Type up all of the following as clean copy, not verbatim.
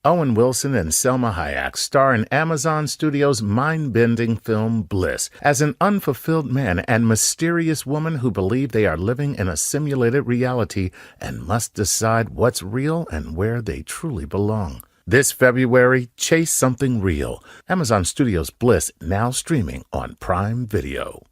Owen Wilson and Selma Hayek star in Amazon Studios' mind-bending film Bliss as an unfulfilled man and mysterious woman who believe they are living in a simulated reality and must decide what's real and where they truly belong. This February, chase something real. Amazon Studios' Bliss now streaming on Prime Video.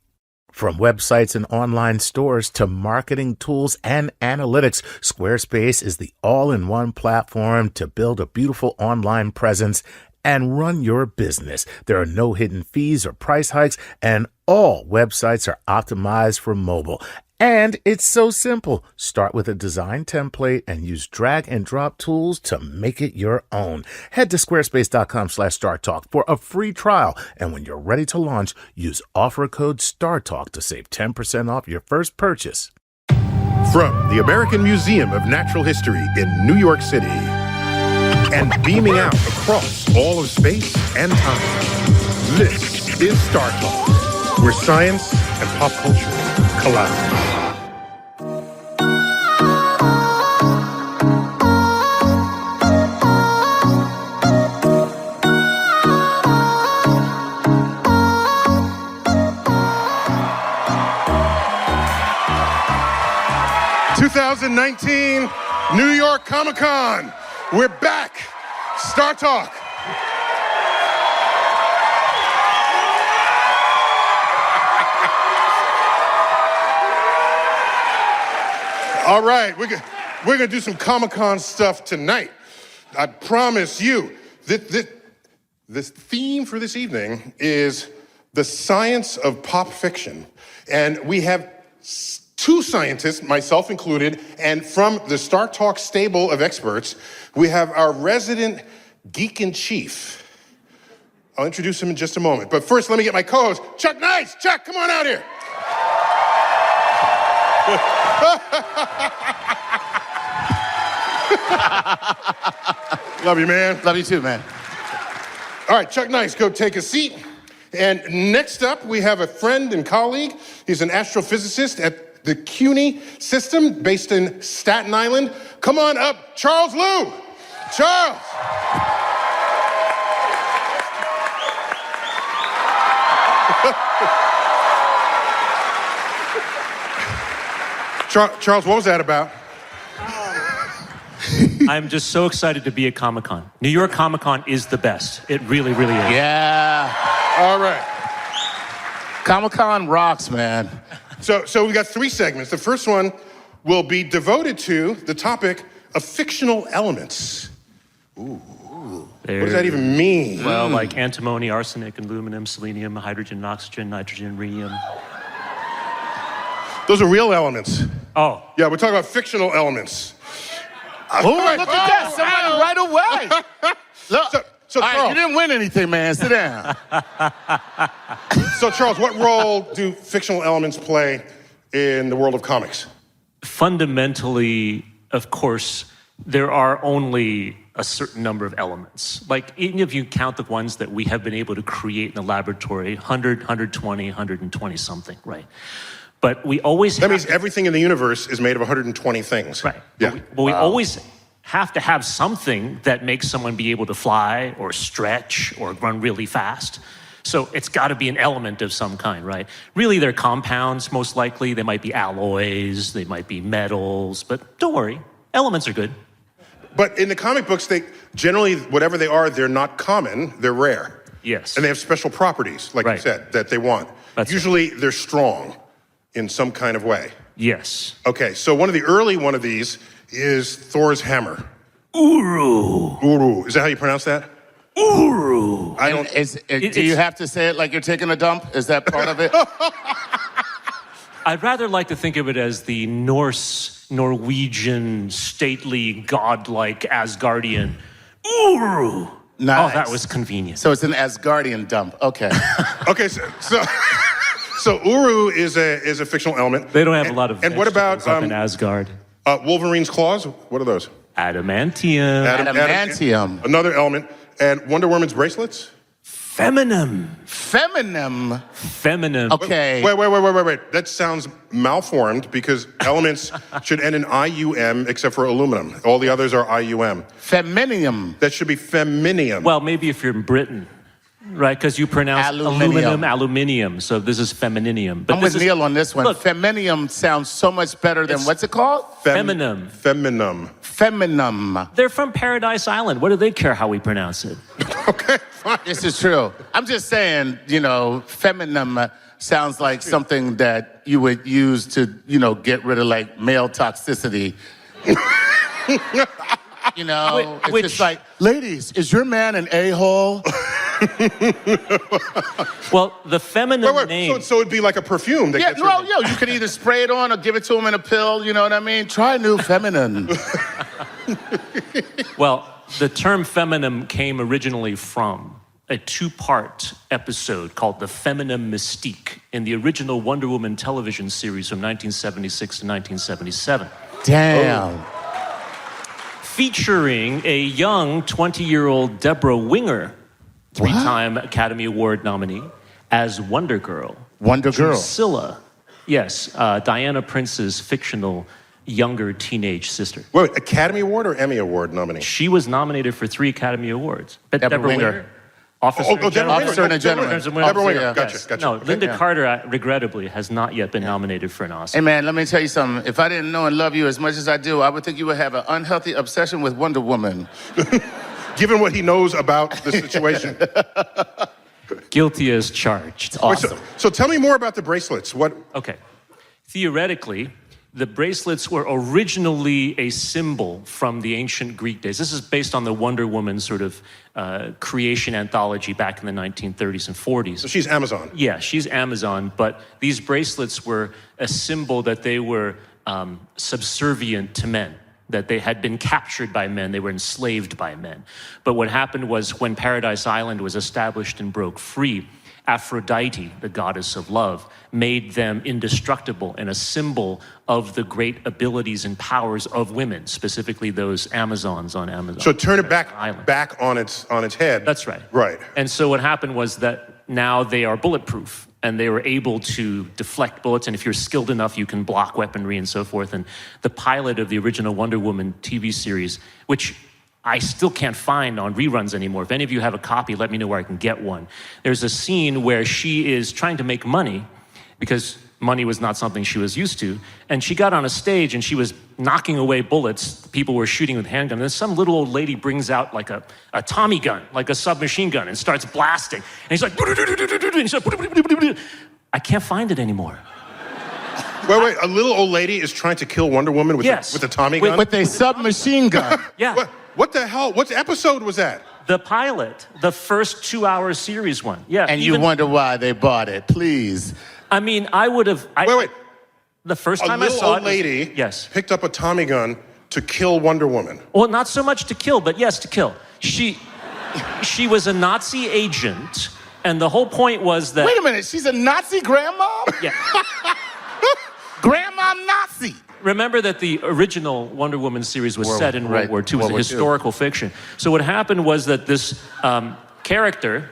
From websites and online stores to marketing tools and analytics, Squarespace is the all-in-one platform to build a beautiful online presence and run your business. There are no hidden fees or price hikes, and all websites are optimized for mobile. And it's so simple. Start with a design template and use drag and drop tools to make it your own. Head to squarespace.com/StarTalk for a free trial. And when you're ready to launch, use offer code StarTalk to save 10% off your first purchase. From the American Museum of Natural History in New York City and beaming out across all of space and time, this is StarTalk, where science and pop culture collide. 2019 New York Comic-Con. We're back. StarTalk. All right, we're going to do some Comic-Con stuff tonight. I promise you. This theme for this evening is the science of pop fiction. And we have two scientists, myself included, and from the StarTalk stable of experts, we have our resident geek-in-chief. I'll introduce him in just a moment. But first, let me get my co-host, Chuck Nice. Chuck, come on out here. Love you, man. Love you too, man. All right, Chuck Nice, go take a seat. And next up, we have a friend and colleague. He's an astrophysicist at the CUNY system based in Staten Island. Come on up, Charles Liu. Charles. Charles, what was that about? I'm just so excited to be at Comic-Con. New York Comic-Con is the best. It really, really is. Yeah. All right. Comic-Con rocks, man. So we got three segments. The first one will be devoted to the topic of fictional elements. Ooh. What does that even mean? Well, like antimony, arsenic, aluminum, selenium, hydrogen, oxygen, nitrogen, rhenium. Those are real elements. Oh. Yeah, we're talking about fictional elements. Oh, right, look at that. Somebody right away. Look. So all Charles, right, you didn't win anything, man. Sit down. So, Charles, what role do fictional elements play in the world of comics? Fundamentally, of course, there are only a certain number of elements. Like, even if you count the ones that we have been able to create in the laboratory, 100, 120, 120 something, right? But we always That means everything in the universe is made of 120 things. Right. Yeah. But we always have to have something that makes someone be able to fly or stretch or run really fast. So it's got to be an element of some kind, right? Really, they're compounds, most likely. They might be alloys, they might be metals, but don't worry, elements are good. But in the comic books, they generally, whatever they are, they're not common, they're rare. Yes. And they have special properties, like you said, that they want. That's Usually, they're strong in some kind of way. Yes. Okay, so one of the early one of these is Thor's hammer. Uru. Uru. Is that how you pronounce that? Uru. I don't. Do you have to say it like you're taking a dump? Is that part of it? I'd rather like to think of it as the Norse, Norwegian, stately, godlike Asgardian. Uru. Nice. Oh, that was convenient. So it's an Asgardian dump. Okay. Okay, so Uru is a fictional element. They don't have a lot of. And what about up in Asgard? Wolverine's claws? What are those? Adamantium. Adamantium. Another element. And Wonder Woman's bracelets? Feminine. Feminine. Feminine. Okay. Wait. That sounds malformed because elements should end in IUM except for aluminum. All the others are IUM. Feminium. That should be feminium. Well, maybe if you're in Britain, right? Because you pronounce aluminum, aluminium. So this is femininium. But I'm with Neil on this one. Look, Feminium sounds so much better than what's it called? Feminine. Feminum. Feminum. They're from Paradise Island. What do they care how we pronounce it? Okay, fine. This is true. I'm just saying, feminum sounds like something that you would use to, get rid of like male toxicity. It's just like, ladies, is your man an a-hole? Well, the feminine name. So it'd be like a perfume that gets rid of it. You could either spray it on or give it to him in a pill, you know what I mean? Try new feminine. Well, the term feminine came originally from a two-part episode called The Feminine Mystique in the original Wonder Woman television series from 1976 to 1977. Damn. Featuring a young 20-year-old Deborah Winger, three-time Academy Award nominee, as Wonder Girl. Wonder Girl. Drusilla. Yes, Diana Prince's fictional younger teenage sister. Wait, Academy Award or Emmy Award nominee? She was nominated for 3 Academy Awards. But Deborah Winger. Officer and Gentleman. Deborah Winger. Gotcha. No, Linda Carter, regrettably, has not yet been nominated for an Oscar. Hey, man, let me tell you something. If I didn't know and love you as much as I do, I would think you would have an unhealthy obsession with Wonder Woman. Given what he knows about the situation. Guilty as charged. Awesome. Wait, so tell me more about the bracelets. Okay. Theoretically, the bracelets were originally a symbol from the ancient Greek days. This is based on the Wonder Woman sort of creation anthology back in the 1930s and 40s. So she's Amazon. Yeah, she's Amazon, but these bracelets were a symbol that they were subservient to men, that they had been captured by men, they were enslaved by men. But what happened was when Paradise Island was established and broke free, Aphrodite, the goddess of love, made them indestructible and a symbol of the great abilities and powers of women, specifically those Amazons on Amazon. So turn it back on its head. That's right. Right. And so what happened was that now they are bulletproof and they were able to deflect bullets. And if you're skilled enough, you can block weaponry and so forth. And the pilot of the original Wonder Woman TV series, which I still can't find on reruns anymore. If any of you have a copy, let me know where I can get one. There's a scene where she is trying to make money because money was not something she was used to. And she got on a stage and she was knocking away bullets. People were shooting with handguns. And then some little old lady brings out like a Tommy gun, like a submachine gun, and starts blasting. And he's like, and he's like, I can't find it anymore. Wait, a little old lady is trying to kill Wonder Woman with a Tommy gun? With a submachine gun. Yeah. What the hell? What episode was that? The pilot, the first 2-hour series one. Yeah. And you wonder why they bought it, please. I mean, I would have... Wait. The first time I saw it... A little old lady picked up a Tommy gun to kill Wonder Woman. Well, not so much to kill, but yes, to kill. She was a Nazi agent, and the whole point was that... Wait a minute, she's a Nazi grandmom? Yeah. Grandmom Nazi. Remember that the original Wonder Woman series was set in World War II. It was a historical fiction. So what happened was that this character,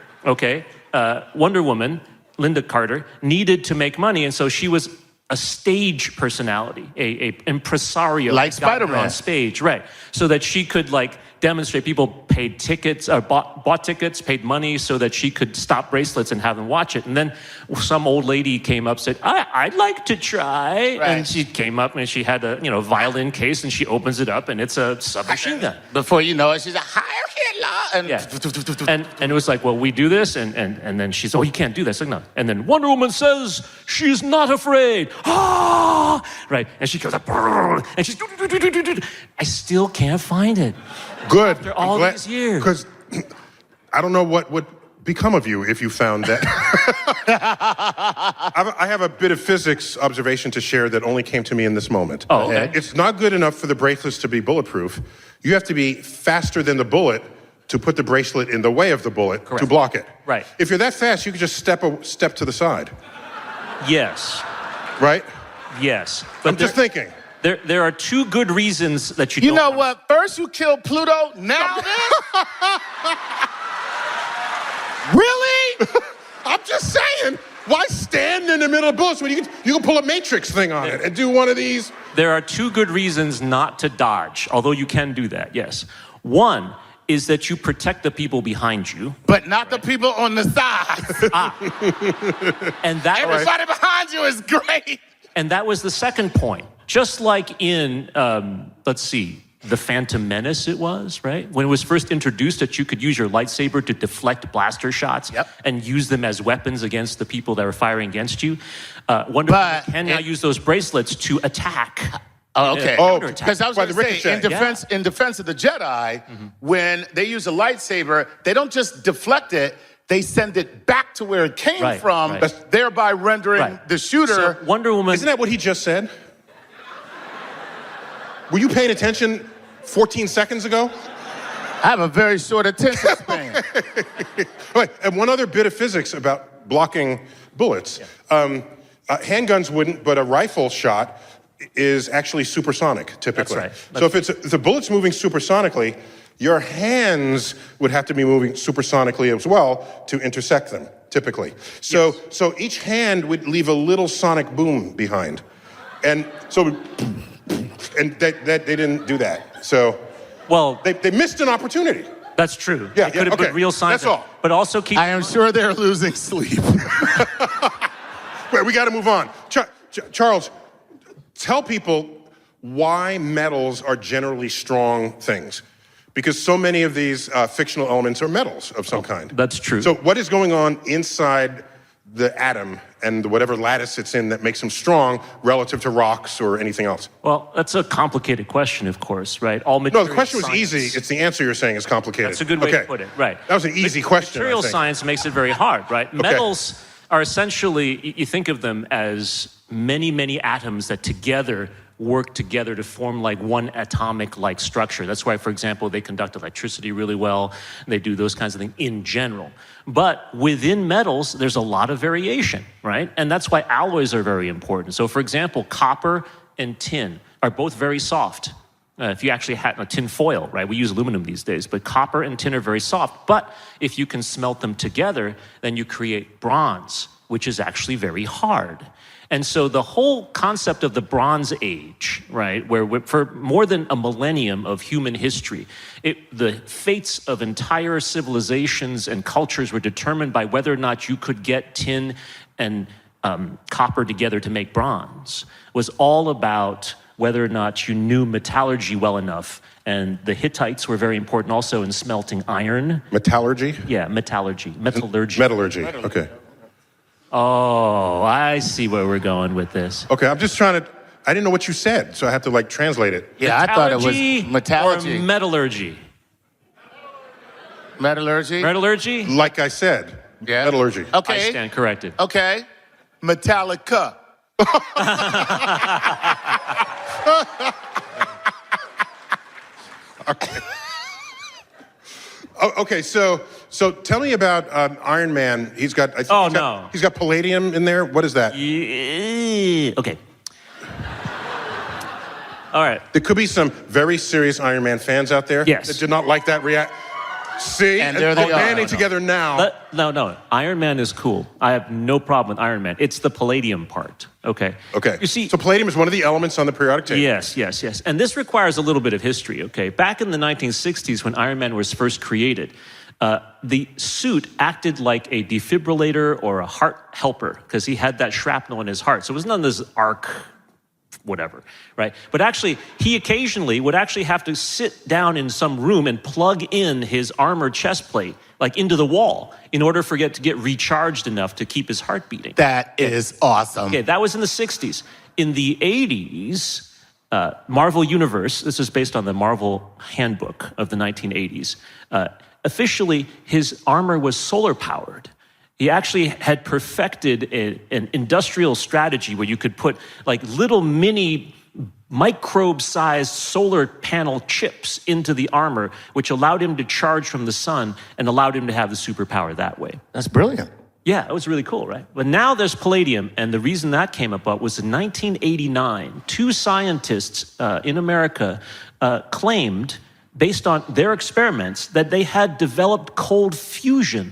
Wonder Woman, Linda Carter, needed to make money, and so she was a stage personality, a impresario. Like Spider-Man. On stage, right. So that she could demonstrate. People paid tickets, or bought tickets, paid money so that she could stop bracelets and have them watch it. And then some old lady came up, said, I'd like to try. Right. And she came up and she had a violin case and she opens it up and it's a submachine gun. Before you know it, she's a Heil Hitler. And it was like, well, we do this. And then she's, you can't do this. Like, no. And then Wonder Woman says, she's not afraid. Ah! Right. And she goes up, and she's, I still can't find it. Good. After all these years. Because I don't know what would become of you if you found that. I have a bit of physics observation to share that only came to me in this moment. Oh, okay. It's not good enough for the bracelets to be bulletproof. You have to be faster than the bullet to put the bracelet in the way of the bullet to block it. Right. If you're that fast, you can just step to the side. Yes. Right? Yes. But I'm just thinking. There are 2 good reasons that you don't... You know what? First you killed Pluto, now this? Really? middle of bullets when you can pull a Matrix thing on it and do one of these. There are two good reasons not to dodge, although you can do that, yes. One is that you protect the people behind you. But not the people on the side. And that Everybody behind you is great. And that was the second point. Just like in, let's see, The Phantom Menace it was, right? When it was first introduced that you could use your lightsaber to deflect blaster shots and use them as weapons against the people that were firing against you. Wonder Woman can now use those bracelets to attack. Oh, okay. Because I was going to say, in defense of the Jedi, when they use a lightsaber, they don't just deflect it, they send it back to where it came from, thereby rendering the shooter. So Wonder Woman. Isn't that what he just said? Were you paying attention 14 seconds ago? I have a very short attention span. Right, and one other bit of physics about blocking bullets. Handguns wouldn't, but a rifle shot is actually supersonic, typically. That's right. So if the bullet's moving supersonically, your hands would have to be moving supersonically as well to intersect them, typically. So each hand would leave a little sonic boom behind. And so, and they didn't do that. So, well, they missed an opportunity. That's true. Yeah, they could have put real signs. That's all. But also keep. I am sure they're losing sleep. Wait, we got to move on. Charles, tell people why metals are generally strong things. Because so many of these fictional elements are metals of some kind. That's true. So what is going on inside the atom and whatever lattice it's in that makes them strong relative to rocks or anything else? Well, that's a complicated question, of course, right? All No, the question was easy. It's the answer you're saying is complicated. That's a good way to put it, right? That was an easy question, Material I think. science makes it very hard, right? Metals are essentially, you think of them as many, many atoms that together work together to form like one atomic-like structure. That's why, for example, they conduct electricity really well. They do those kinds of things in general. But within metals, there's a lot of variation, right? And that's why alloys are very important. So, for example, copper and tin are both very soft. If you actually had a tin foil, right? We use aluminum these days, but copper and tin are very soft. But if you can smelt them together, then you create bronze, which is actually very hard. And so the whole concept of the Bronze Age, right, where for more than a millennium of human history, the fates of entire civilizations and cultures were determined by whether or not you could get tin and copper together to make bronze, was all about whether or not you knew metallurgy well enough. And the Hittites were very important also in smelting iron. Metallurgy? Yeah, metallurgy. Metallurgy, okay. Oh, I see where we're going with this. Okay, I'm just trying to, I didn't know what you said, so I have to like translate it. Yeah, I thought it was metallurgy. Or metallurgy? Metallurgy? Metallurgy? Like I said, metallurgy. Okay. I stand corrected. Okay. Metallica. Okay. Okay, so tell me about Iron Man. He's got, I think he's got palladium in there. What is that? Yeah. Okay. All right. There could be some very serious Iron Man fans out there that did not like that react. See? And there they are. Banding together now. No. Iron Man is cool. I have no problem with Iron Man. It's the palladium part. Okay. Okay. You see, so palladium is one of the elements on the periodic table. Yes. And this requires a little bit of history, okay? Back in the 1960s when Iron Man was first created, the suit acted like a defibrillator or a heart helper because he had that shrapnel in his heart. So it was none of this arc whatever, right? But actually, he occasionally would actually have to sit down in some room and plug in his armored chest plate, like into the wall, in order for it to get recharged enough to keep his heart beating. That is awesome. Okay, that was in the 60s. In the 80s, Marvel Universe, this is based on the Marvel Handbook of the 1980s, officially his armor was solar powered. He actually had perfected an industrial strategy where you could put like little mini microbe-sized solar panel chips into the armor, which allowed him to charge from the sun and allowed him to have the superpower that way. That's brilliant. Yeah, it was really cool, right? But now there's palladium, and the reason that came about was in 1989, two scientists in America claimed, based on their experiments, that they had developed cold fusion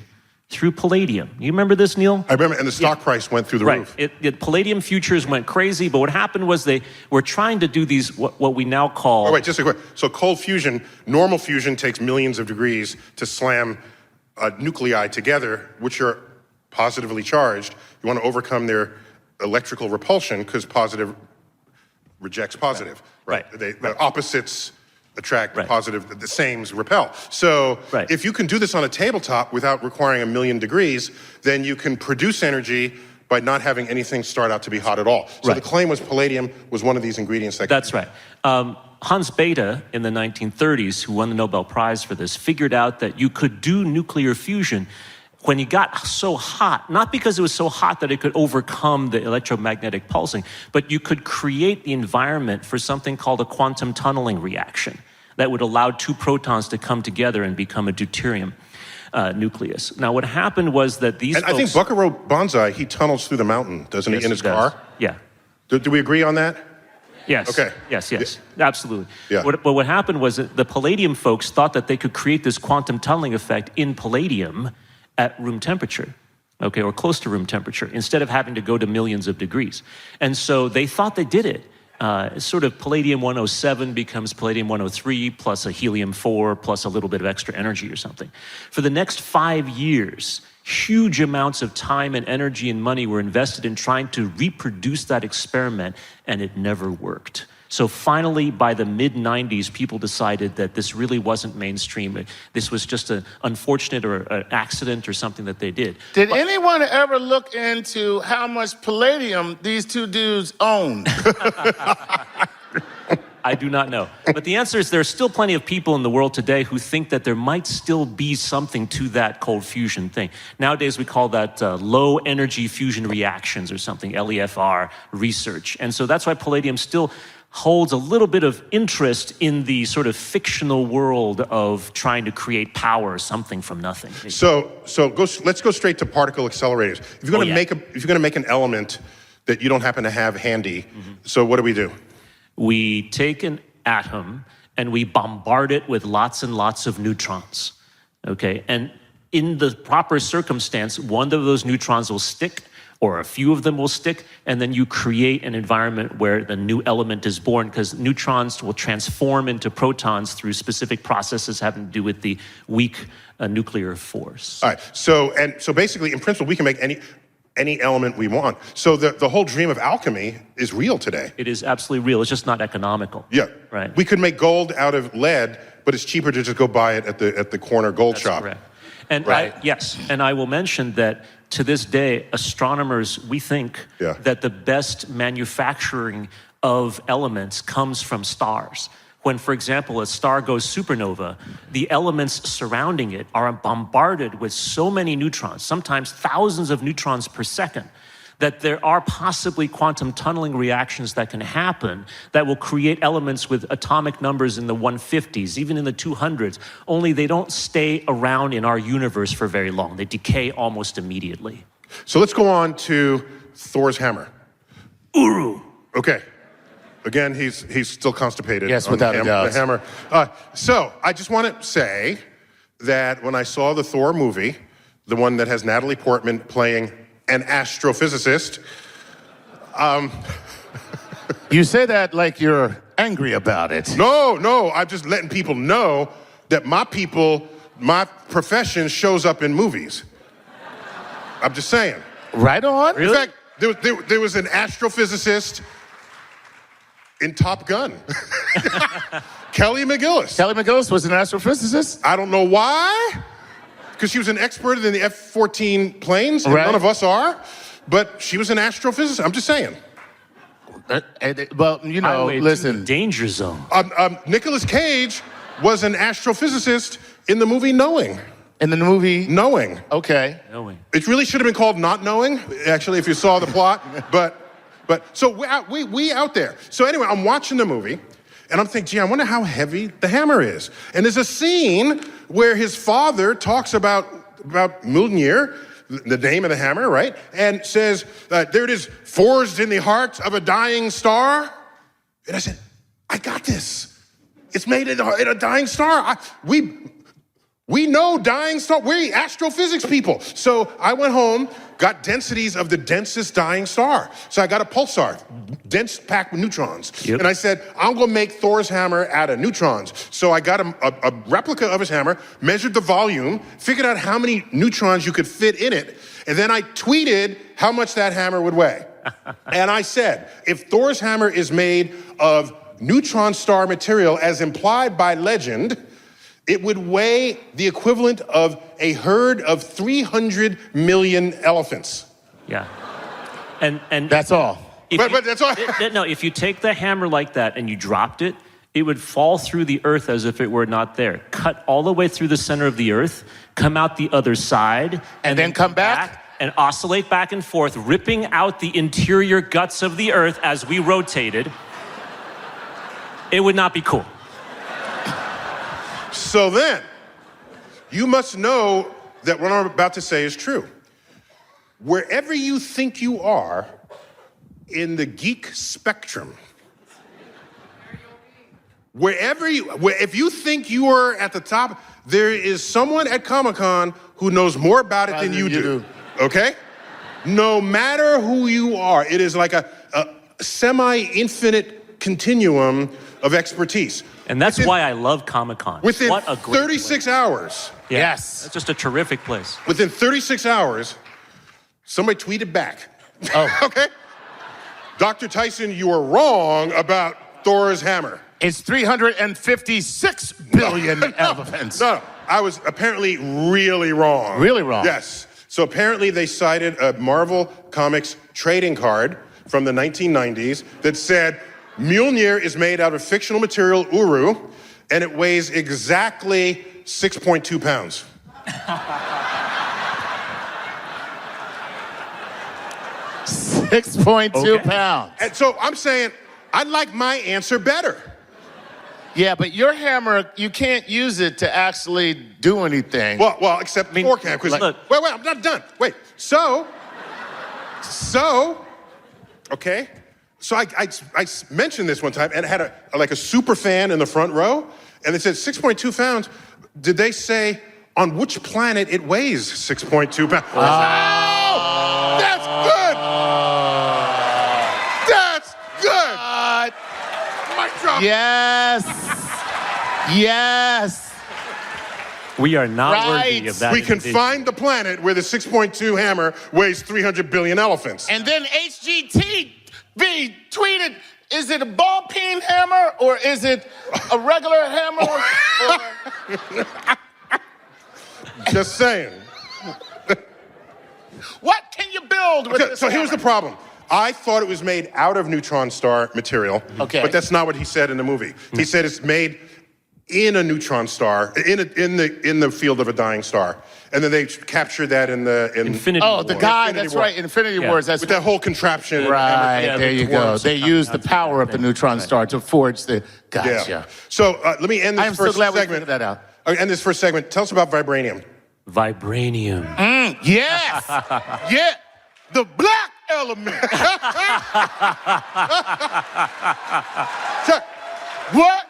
through palladium. You remember this, Neil? I remember, and the stock price went through the roof. Palladium futures went crazy, but what happened was they were trying to do these, what we now call... Oh, wait, just a quick. So cold fusion, normal fusion takes millions of degrees to slam nuclei together, which are positively charged. You want to overcome their electrical repulsion because positive rejects positive. Right. The opposites attract the positive, the sames repel. So if you can do this on a tabletop without requiring 1,000,000 degrees, then you can produce energy by not having anything start out to be hot at all. So the claim was palladium was one of these ingredients that... That's right. Hans Bethe in the 1930s, who won the Nobel Prize for this, figured out that you could do nuclear fusion when you got so hot, not because it was so hot that it could overcome the electromagnetic pulsing, but you could create the environment for something called a quantum tunneling reaction that would allow two protons to come together and become a deuterium nucleus. Now, what happened was that these folks... I think Buckaroo Banzai, he tunnels through the mountain, doesn't he, in his car? Yeah. Do we agree on that? Yes. Okay. Yes. Absolutely. Yeah. But what happened was that the palladium folks thought that they could create this quantum tunneling effect in palladium at room temperature, okay, or close to room temperature, instead of having to go to millions of degrees. And so they thought they did it. Sort of palladium-107 becomes palladium-103 plus a helium-4 plus a little bit of extra energy or something. For the next 5 years, huge amounts of time and energy and money were invested in trying to reproduce that experiment, and it never worked. So finally, by the mid-90s, people decided that this really wasn't mainstream. This was just an unfortunate or an accident or something that they did. Did anyone ever look into how much palladium these two dudes own? I do not know. But the answer is there are still plenty of people in the world today who think that there might still be something to that cold fusion thing. Nowadays, we call that low energy fusion reactions or something, LEFR research. And so that's why palladium still holds a little bit of interest in the sort of fictional world of trying to create power or something from nothing. So let's go straight to particle accelerators. If you're going to make an element that you don't happen to have handy, so what do? We take an atom and we bombard it with lots and lots of neutrons, okay? And in the proper circumstance, one of those neutrons will stick, or a few of them will stick, and then you create an environment where the new element is born, because neutrons will transform into protons through specific processes having to do with the weak nuclear force. All right, so basically, in principle, we can make any element we want. So the whole dream of alchemy is real today. It is absolutely real, it's just not economical. Yeah, right. We could make gold out of lead, but it's cheaper to just go buy it at the corner gold shop. Correct. And yes, and I will mention that to this day, astronomers, we think that the best manufacturing of elements comes from stars. When, for example, a star goes supernova, the elements surrounding it are bombarded with so many neutrons, sometimes thousands of neutrons per second, that there are possibly quantum tunneling reactions that can happen that will create elements with atomic numbers in the 150s, even in the 200s, only they don't stay around in our universe for very long. They decay almost immediately. So let's go on to Thor's hammer. Uru. Okay. Again, he's still constipated. Yes, without a doubt. The hammer. So I just want to say that when I saw the Thor movie, the one that has Natalie Portman playing an astrophysicist. You say that like you're angry about it. No, I'm just letting people know that my profession shows up in movies. I'm just saying. Right on. Really? In fact, there was an astrophysicist in Top Gun. Kelly McGillis. Kelly McGillis was an astrophysicist? I don't know why. Because she was an expert in the F-14 planes, and none of us are. But she was an astrophysicist. I'm just saying. Well, you know, listen. Danger zone. Nicolas Cage was an astrophysicist in the movie Knowing. In the movie? Knowing. Okay. Knowing. It really should have been called Not Knowing, actually, if you saw the plot. But so we out there. So anyway, I'm watching the movie, and I'm thinking, gee, I wonder how heavy the hammer is. And there's a scene where his father talks about Mjolnir, the name of the hammer, right? And says, there it is, forged in the heart of a dying star. And I said, I got this. It's made in a dying star. We know dying star. We're astrophysics people. So I went home, got densities of the densest dying star. So I got a pulsar, dense packed with neutrons. Yep. And I said, I'm going to make Thor's hammer out of neutrons. So I got a replica of his hammer, measured the volume, figured out how many neutrons you could fit in it, and then I tweeted how much that hammer would weigh. And I said, if Thor's hammer is made of neutron star material as implied by legend, it would weigh the equivalent of a herd of 300 million elephants. Yeah. And That's all. But that's all. No, if you take the hammer like that and you dropped it, it would fall through the earth as if it were not there. Cut all the way through the center of the earth, come out the other side. And then come back? And oscillate back and forth, ripping out the interior guts of the earth as we rotated. It would not be cool. So then, you must know that what I'm about to say is true. Wherever you think you are in the geek spectrum, if you think you are at the top, there is someone at Comic-Con who knows more about it than you do. Okay? No matter who you are, it is like a semi-infinite continuum of expertise. And that's why I love Comic-Con. Within what a great 36 hours. Yeah, Yes. It's just a terrific place. Within 36 hours, somebody tweeted back. Oh. Okay? Dr. Tyson, you are wrong about Thor's hammer. It's 356 billion elephants. No, I was apparently really wrong. Really wrong? Yes. So apparently they cited a Marvel Comics trading card from the 1990s that said, Mjolnir is made out of fictional material Uru, and it weighs exactly 6.2 pounds. 6.2 pounds. And so I'm saying, I like my answer better. Yeah, but your hammer, you can't use it to actually do anything. Well, except Thor can, because look. wait, I'm not done. Wait, so, okay. So I mentioned this one time, and it had a super fan in the front row, and they said 6.2 pounds. Did they say on which planet it weighs 6.2 pounds? Oh, that's good. That's good. Mic drop. Yes. Yes. We are not Right. worthy of that. We can invitation. find the planet where the 6.2 hammer weighs 300 billion elephants. And then HGTV tweeted, is it a ball peen hammer or is it a regular hammer? Just saying. What can you build with this So here's the hammer? problem. I thought it was made out of neutron star material, Okay. but that's not what he said in the movie. He said it's made in a neutron star, in the field of a dying star, and then they captured that in Infinity Oh, the War. guy, Infinity that's War. right, Infinity Yeah. Wars. That's with that whole contraption. right. Yeah, there the you go. dwarves They come use the out power of the neutron star to forge the. Gotcha. Yeah. So let me end this I'm so first glad we segment. figured that out. End this first segment. Tell us about vibranium. Vibranium. Yes. Yeah. The black element. What?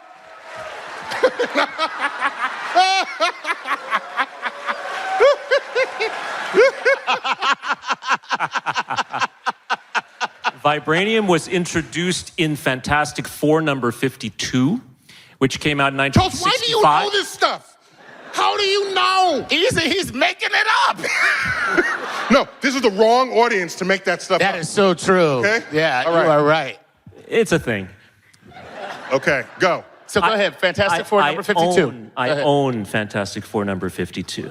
Vibranium was introduced in Fantastic Four number 52, which came out in Toast, why do you 1965. know this stuff? How do you know? He's making it up. No, this is the wrong audience to make that stuff That up. is so true. Okay? Yeah, All right. you are right. It's a thing. Okay, go. So go ahead. Fantastic Four number 52. I own Fantastic Four number 52.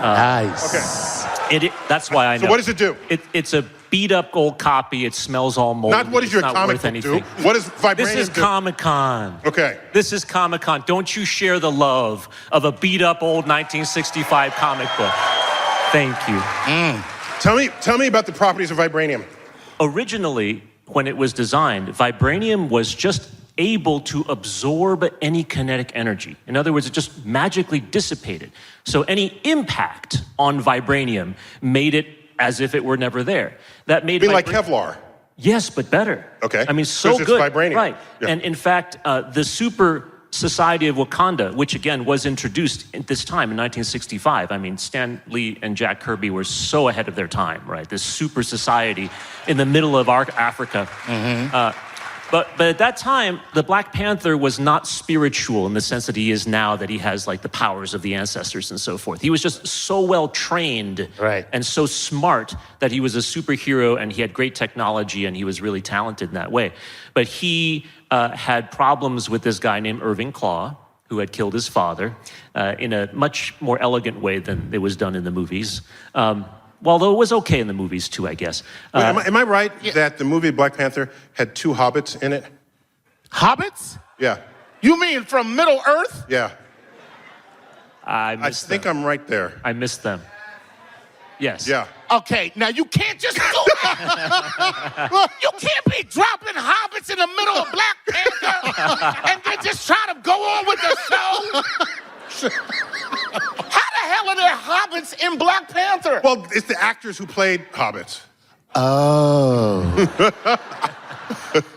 Nice. Okay. That's why I know. So what does it do? It's a beat up old copy. It smells all moldy. Not what does your It's not comic worth book anything. do? What does vibranium This is do? Comic-Con. Okay. This is Comic-Con. Don't you share the love of a beat up old 1965 comic book. Thank you. Tell me about the properties of vibranium. Originally, when it was designed, vibranium was just able to absorb any kinetic energy. In other words, it just magically dissipated. So any impact on vibranium made it as if it were never there. That made I mean, like Kevlar. Yes, but better. Okay. I mean, so 'Cause it's good. vibranium. Right. Yeah. And in fact, the super Society of Wakanda, which again was introduced at this time in 1965. I mean, Stan Lee and Jack Kirby were so ahead of their time, right? This super society in the middle of Africa. But at that time, the Black Panther was not spiritual in the sense that he is now, that he has like the powers of the ancestors and so forth. He was just so well trained and so smart that he was a superhero, and he had great technology, and he was really talented in that way. But he had problems with this guy named Irving Klaw, who had killed his father in a much more elegant way than it was done in the movies. Although it was okay in the movies too, I guess. Am I right that the movie Black Panther had 2 hobbits in it? Hobbits? Yeah. You mean from Middle Earth? Yeah. I think I'm right there. I missed them. Yes. Yeah. Okay, now you can't just go. You can't be dropping hobbits in the middle of Black Panther and then just try to go on with the show. How the hell are there hobbits in Black Panther? Well, it's the actors who played hobbits. Oh.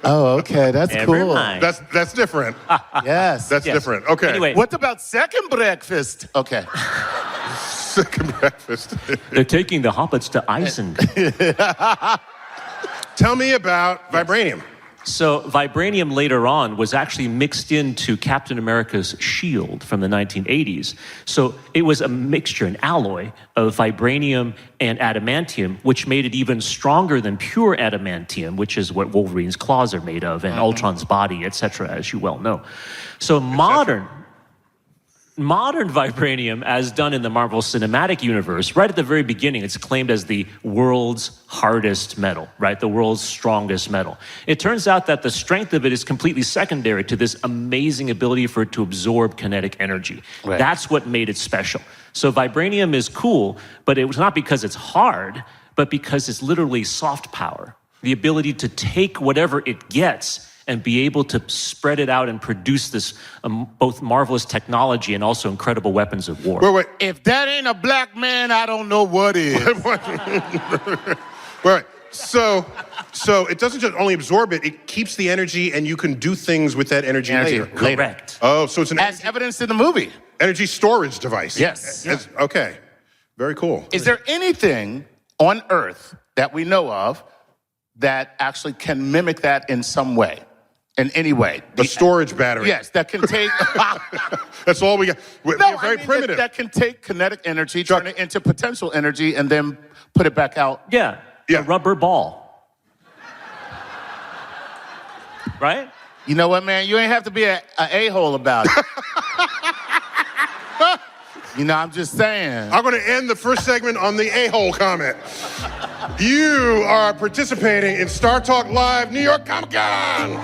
Oh, okay, that's cool. That's different. Yes. That's different. Okay. Anyway. What about second breakfast? Okay. Second breakfast. They're taking the hobbits to Isend. Tell me about vibranium. So vibranium later on was actually mixed into Captain America's shield from the 1980s. So it was a mixture, an alloy of vibranium and adamantium, which made it even stronger than pure adamantium, which is what Wolverine's claws are made of, and Ultron's body, etc., as you well know. So modern vibranium, as done in the Marvel Cinematic Universe, right at the very beginning, it's claimed as the world's hardest metal, right? The world's strongest metal. It turns out that the strength of it is completely secondary to this amazing ability for it to absorb kinetic energy. Right. That's what made it special. So vibranium is cool, but it was not because it's hard, but because it's literally soft power. The ability to take whatever it gets and be able to spread it out and produce this both marvelous technology and also incredible weapons of war. Wait. If that ain't a black man, I don't know what is. Right. So it doesn't just only absorb it, it keeps the energy, and you can do things with that energy later. Correct. Oh, so it's an As evidenced in the movie. energy storage device. Yes. Okay. Very cool. Is there anything on Earth that we know of that actually can mimic that in some way? In any way? The storage battery. Yes, that can take... That's all we got. We're very primitive. That can take kinetic energy, turn it into potential energy, and then put it back out. Yeah. A rubber ball. Right? You know what, man? You ain't have to be an a-hole about it. You know, I'm just saying. I'm going to end the first segment on the a-hole comment. You are participating in StarTalk Live New York Comic Con.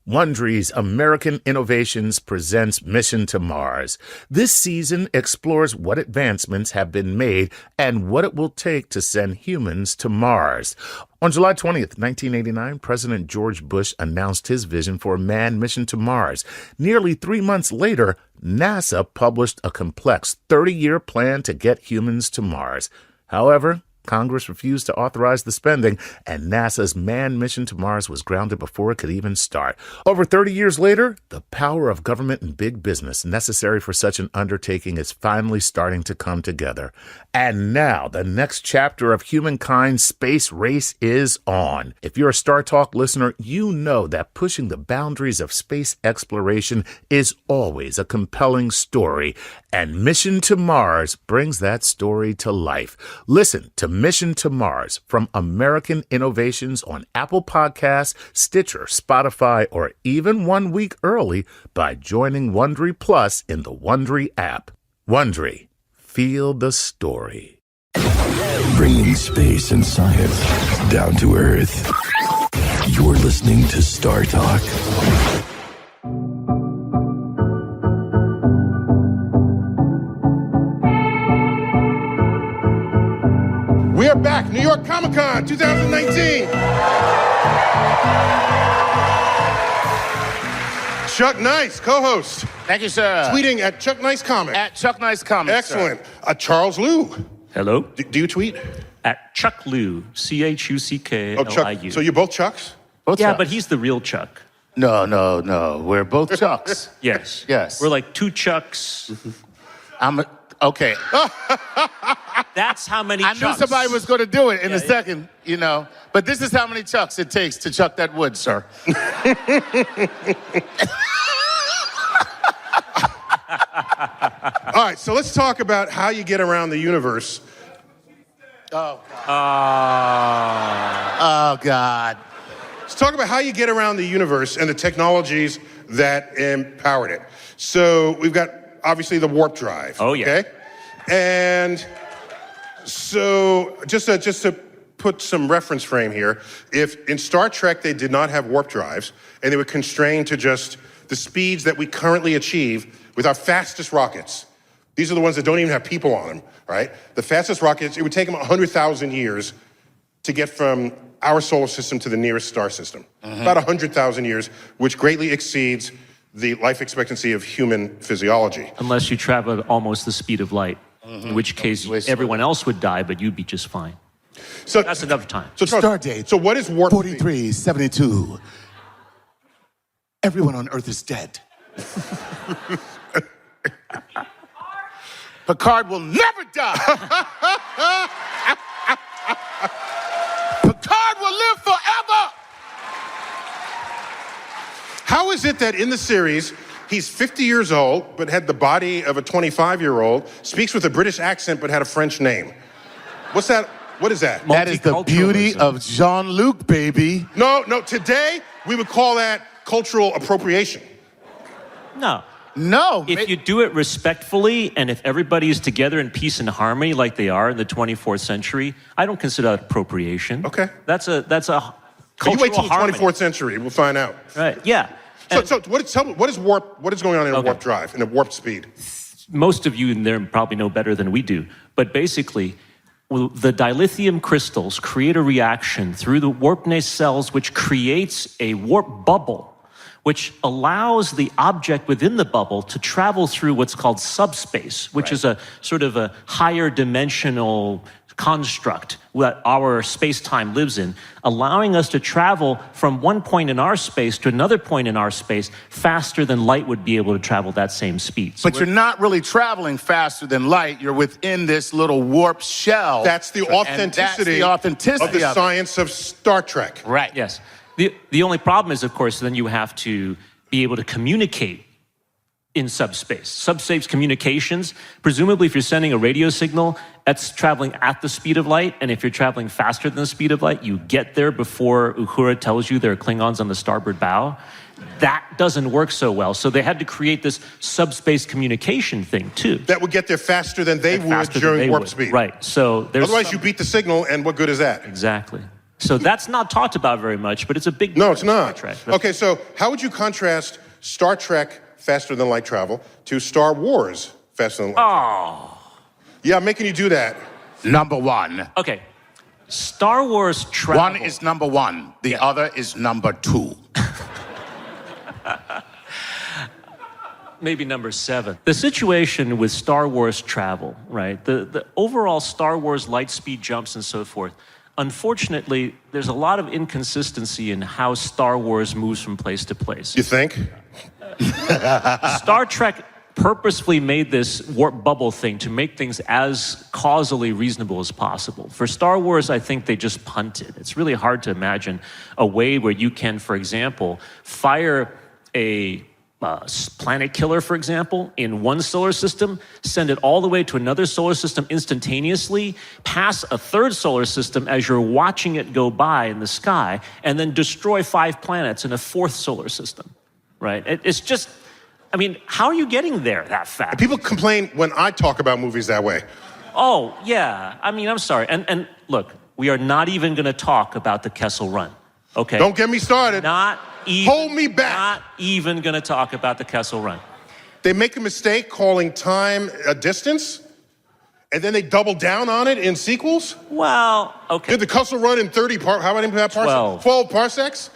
Wondery's American Innovations presents Mission to Mars. This season explores what advancements have been made and what it will take to send humans to Mars. On July 20th, 1989, President George Bush announced his vision for a manned mission to Mars. Nearly 3 months later, NASA published a complex 30-year plan to get humans to Mars. However, Congress refused to authorize the spending, and NASA's manned mission to Mars was grounded before it could even start. Over 30 years later, the power of government and big business necessary for such an undertaking is finally starting to come together. And now, the next chapter of humankind's space race is on. If you're a StarTalk listener, you know that pushing the boundaries of space exploration is always a compelling story, and Mission to Mars brings that story to life. Listen to Mission to Mars from American Innovations on Apple Podcasts, Stitcher, Spotify, or even 1 week early by joining Wondery Plus in the Wondery app. Wondery. Feel the story. Bringing space and science down to Earth. You're listening to StarTalk. We are back, New York Comic Con 2019. Chuck Nice, co-host. Thank you, sir. Tweeting at Chuck Nice Comic. At Chuck Nice Comics. Excellent. Charles Liu. Hello? Do you tweet? At Chuck Liu, C-H-U-C-K-L-I-U. Oh, Chuck. So you're both Chucks? Both Yeah, Chucks. but he's the real Chuck. No. We're both Chucks. Yes. Yes. We're like two Chucks. Okay. That's how many I Chucks. knew somebody was going to do it in a second, But this is how many Chucks it takes to chuck that wood, sir. All right, so let's talk about how you get around the universe. Oh, God. Let's talk about how you get around the universe and the technologies that empowered it. So we've got, obviously, the warp drive. Oh, yeah. Okay? And so just to put some reference frame here, if in Star Trek they did not have warp drives and they were constrained to just the speeds that we currently achieve with our fastest rockets, these are the ones that don't even have people on them, right? The fastest rockets, it would take them 100,000 years to get from our solar system to the nearest star system. About 100,000 years, which greatly exceeds the life expectancy of human physiology. Unless you travel at almost the speed of light, in which case everyone else would die, but you'd be just fine. So That's enough time. So Charles, Stardate. So what is warp speed? 4372. Everyone on Earth is dead. Picard will never die. Picard will live forever. How is it that in the series, he's 50 years old, but had the body of a 25-year-old, speaks with a British accent, but had a French name? What's that? What is that? That is the beauty of Jean-Luc, baby. No, today we would call that cultural appropriation. No. No. If you do it respectfully and if everybody is together in peace and harmony like they are in the 24th century, I don't consider that appropriation. Okay. That's a cultural You wait till the harmony. 24th century, we'll find out. Right, yeah. So what is warp? What is going on in a warp drive, in a warp speed? Most of you in there probably know better than we do. But basically, the dilithium crystals create a reaction through the warp nacelles, which creates a warp bubble, which allows the object within the bubble to travel through what's called subspace, which is a sort of a higher dimensional construct that our space-time lives in, allowing us to travel from one point in our space to another point in our space faster than light would be able to travel that same speed. But you're not really traveling faster than light. You're within this little warp shell. That's the authenticity, of the science of Star Trek. Right. Yes. The only problem is, of course, then you have to be able to communicate in subspace. Subspace communications, presumably if you're sending a radio signal, that's traveling at the speed of light, and if you're traveling faster than the speed of light, you get there before Uhura tells you there are Klingons on the starboard bow. That doesn't work so well, so they had to create this subspace communication thing, too. That would get there faster than they would during warp speed. Right, so there's... Otherwise, you beat the signal, and what good is that? Exactly. So that's not talked about very much, but it's a big... No, it's not. Star Trek. Okay, so how would you contrast Star Trek faster than light travel to Star Wars faster than light travel? Yeah, I'm making you do that. Number one. Okay. Star Wars travel... One is number one. The other is number two. Maybe number 7. The situation with Star Wars travel, right? The overall Star Wars light speed jumps and so forth. Unfortunately, there's a lot of inconsistency in how Star Wars moves from place to place. You think? Star Trek purposefully made this warp bubble thing to make things as causally reasonable as possible. For Star Wars, I think they just punted. It's really hard to imagine a way where you can, for example, fire a planet killer, for example, in one solar system, send it all the way to another solar system instantaneously, pass a third solar system as you're watching it go by in the sky, and then destroy 5 planets in a 4th solar system, right? It's just, I mean, how are you getting there that fast? People complain when I talk about movies that way. Oh, yeah. I mean, I'm sorry. And look, we are not even going to talk about the Kessel Run, okay? Don't get me started. Hold me back. Not even going to talk about the Kessel Run. They make a mistake calling time a distance, and then they double down on it in sequels? Well, okay. Did the Kessel Run in 30 how many parsecs? 12. 12 parsecs?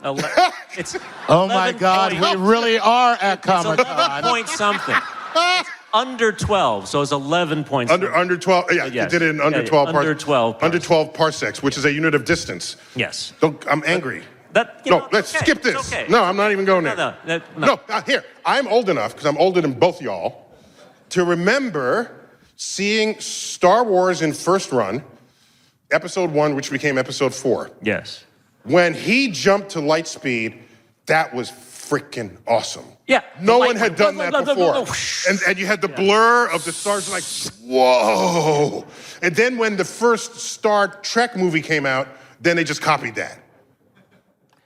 It's Oh my 11 God, point- we really are at It's Comic 11 Con. point something. It's under 12, so it's 11 points. Under 12, yeah, Yes. you did it in under 12 Under 12 Under 12 parsecs, which is a unit of distance. Yes. I'm angry. Let's okay, skip it's this. okay. No, I'm not even going there. No. Here, I'm old enough, because I'm older than both y'all, to remember seeing Star Wars in first run, episode 1, which became episode 4. Yes. When he jumped to light speed, that was freaking awesome. Yeah. No one had done that before. And you had the blur of the stars, like, whoa. And then when the first Star Trek movie came out, then they just copied that.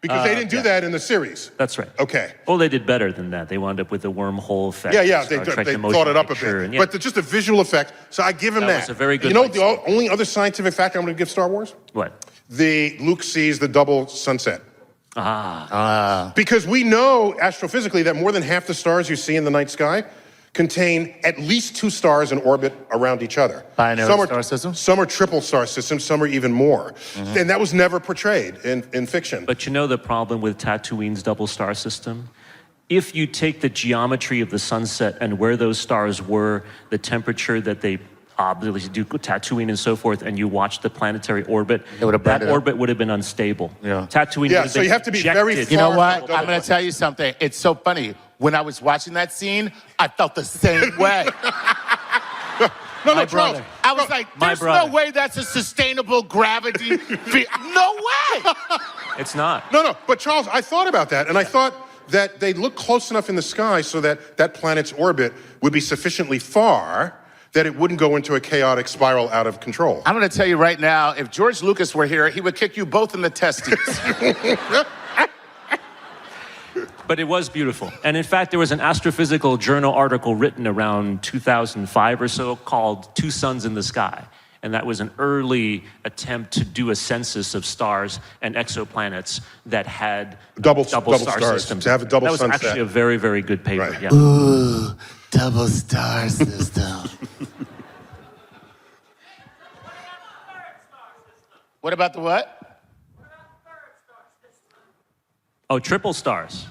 Because they didn't do that in the series. That's right. Okay. Well, they did better than that. They wound up with the wormhole effect. Yeah, Star Trek they the motion thought it up a picture, bit. and yeah. But just a visual effect, so I give him that. Was a very good You know light the only other scientific fact I'm going to give Star Wars? What? Luke sees the double sunset. Because we know astrophysically that more than half the stars you see in the night sky contain at least 2 stars in orbit around each other. Binary star system? Some are triple star systems, some are even more. And that was never portrayed in fiction. But you know the problem with Tatooine's double star system? If you take the geometry of the sunset and where those stars were, the temperature that they obviously do Tatooine and so forth, and you watch the planetary orbit, that orbit would have been unstable. Yeah. Tatooine would have so been you have to be very ejected. far. You know what? from the I'm going to tell you something. It's so funny. When I was watching that scene, I felt the same way. No, Charles. I was like, there's no way that's a sustainable gravity. No way. It's not. No, but Charles, I thought about that, and I thought that they look close enough in the sky so that that planet's orbit would be sufficiently far that it wouldn't go into a chaotic spiral out of control. I'm going to tell you right now, if George Lucas were here, he would kick you both in the testes. But it was beautiful. And in fact, there was an astrophysical journal article written around 2005 or so called Two Suns in the Sky. And that was an early attempt to do a census of stars and exoplanets that had double star stars, systems. to have a double sunset. That was actually a very, very good paper. Right. Yeah. Ooh, double star system. What about the what? Oh, triple stars.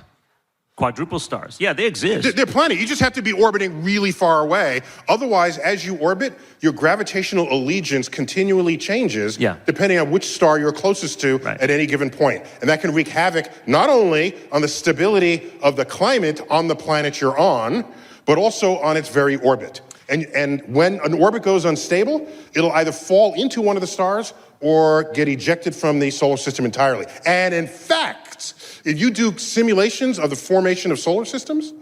Quadruple stars. Yeah, they exist. There are plenty. You just have to be orbiting really far away. Otherwise, as you orbit, your gravitational allegiance continually changes depending on which star you're closest to at any given point. And that can wreak havoc not only on the stability of the climate on the planet you're on, but also on its very orbit. And when an orbit goes unstable, it'll either fall into one of the stars or get ejected from the solar system entirely. And in fact, if you do simulations of the formation of solar systems,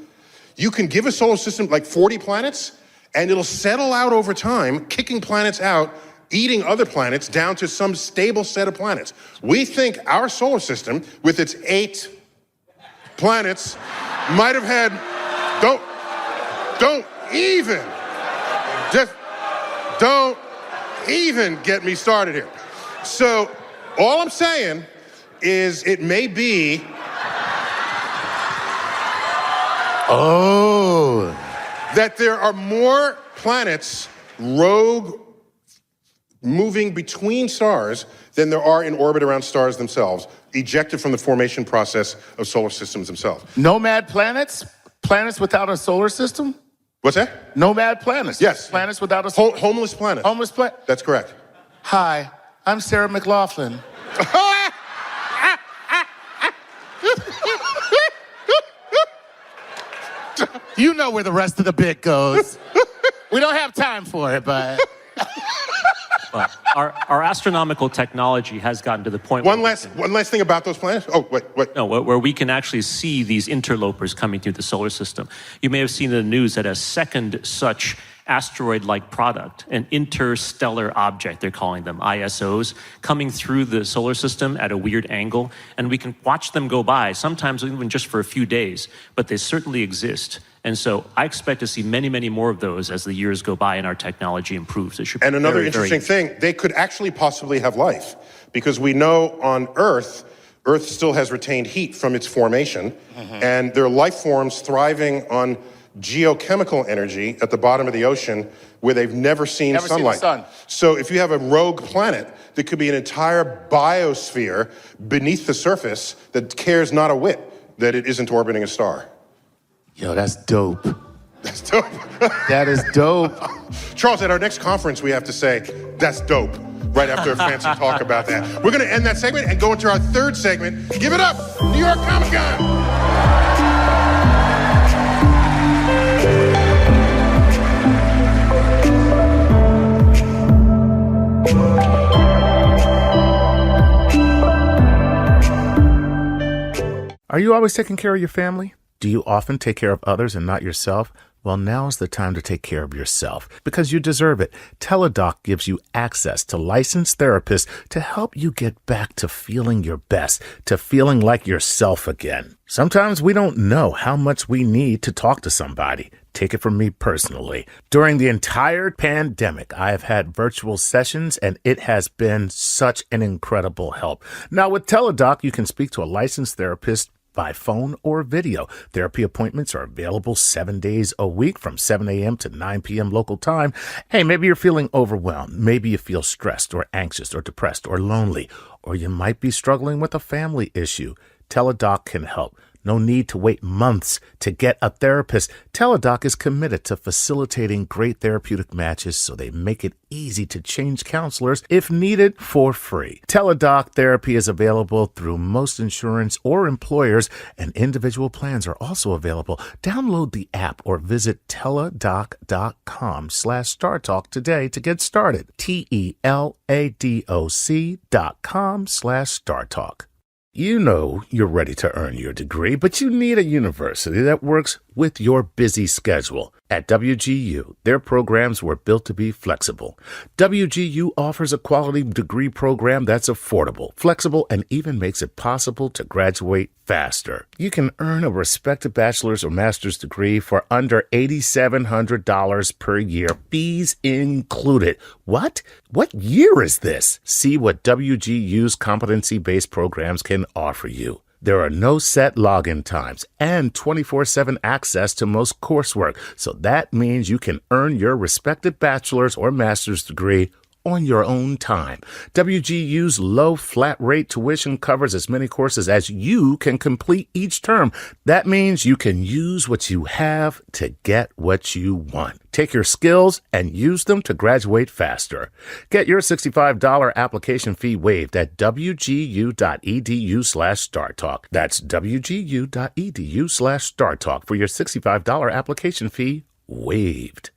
you can give a solar system like 40 planets, and it'll settle out over time, kicking planets out, eating other planets down to some stable set of planets. We think our solar system, with its 8 planets, might have had, don't even get me started here. So all I'm saying is it may be that there are more planets rogue moving between stars than there are in orbit around stars themselves, ejected from the formation process of solar systems themselves. Nomad planets? Planets without a solar system? What's that? Nomad planets. Yes. Planets without a solar system. Homeless planets. Homeless planet. That's correct. Hi, I'm Sarah McLaughlin. You know where the rest of the bit goes. We don't have time for it, but... But our astronomical technology has gotten to the point one last thing about those planets. Oh, wait. No, where we can actually see these interlopers coming through the solar system. You may have seen in the news that a second such asteroid-like product, an interstellar object, they're calling them, ISOs, coming through the solar system at a weird angle, and we can watch them go by, sometimes even just for a few days, but they certainly exist. And so I expect to see many, many more of those as the years go by and our technology improves. It should be another interesting thing, they could actually possibly have life, because we know on Earth, Earth still has retained heat from its formation, and there are life forms thriving on geochemical energy at the bottom of the ocean where they've never seen sunlight. Seen the sun. So if you have a rogue planet, there could be an entire biosphere beneath the surface that cares not a whit that it isn't orbiting a star. Yo, that's dope. That's dope. That is dope. Charles, at our next conference, we have to say, that's dope, right after a fancy talk about that. We're going to end that segment and go into our third segment. Give it up, New York Comic Con. Are you always taking care of your family? Do you often take care of others and not yourself? Well, now's the time to take care of yourself because you deserve it. Teladoc gives you access to licensed therapists to help you get back to feeling your best, to feeling like yourself again. Sometimes we don't know how much we need to talk to somebody. Take it from me personally. During the entire pandemic, I have had virtual sessions, and it has been such an incredible help. Now, with Teladoc, you can speak to a licensed therapist by phone or video. Therapy appointments are available 7 days a week from 7 a.m. to 9 p.m. local time. Hey, maybe you're feeling overwhelmed. Maybe you feel stressed or anxious or depressed or lonely, or you might be struggling with a family issue. Teladoc can help. No need to wait months to get a therapist. Teladoc is committed to facilitating great therapeutic matches, so they make it easy to change counselors if needed for free. Teladoc therapy is available through most insurance or employers, and individual plans are also available. Download the app or visit teladoc.com/StarTalk today to get started. TELADOC.com/StarTalk. You know you're ready to earn your degree, but you need a university that works with your busy schedule. At WGU, their programs were built to be flexible. WGU offers a quality degree program that's affordable, flexible, and even makes it possible to graduate faster. You can earn a respected bachelor's or master's degree for under $8,700 per year, fees included. What? What year is this? See what WGU's competency-based programs can offer you. There are no set login times and 24/7 access to most coursework, so that means you can earn your respected bachelor's or master's degree on your own time. WGU's low flat rate tuition covers as many courses as you can complete each term. That means you can use what you have to get what you want. Take your skills and use them to graduate faster. Get your $65 application fee waived at wgu.edu/StarTalk. That's wgu.edu/StarTalk for your $65 application fee waived.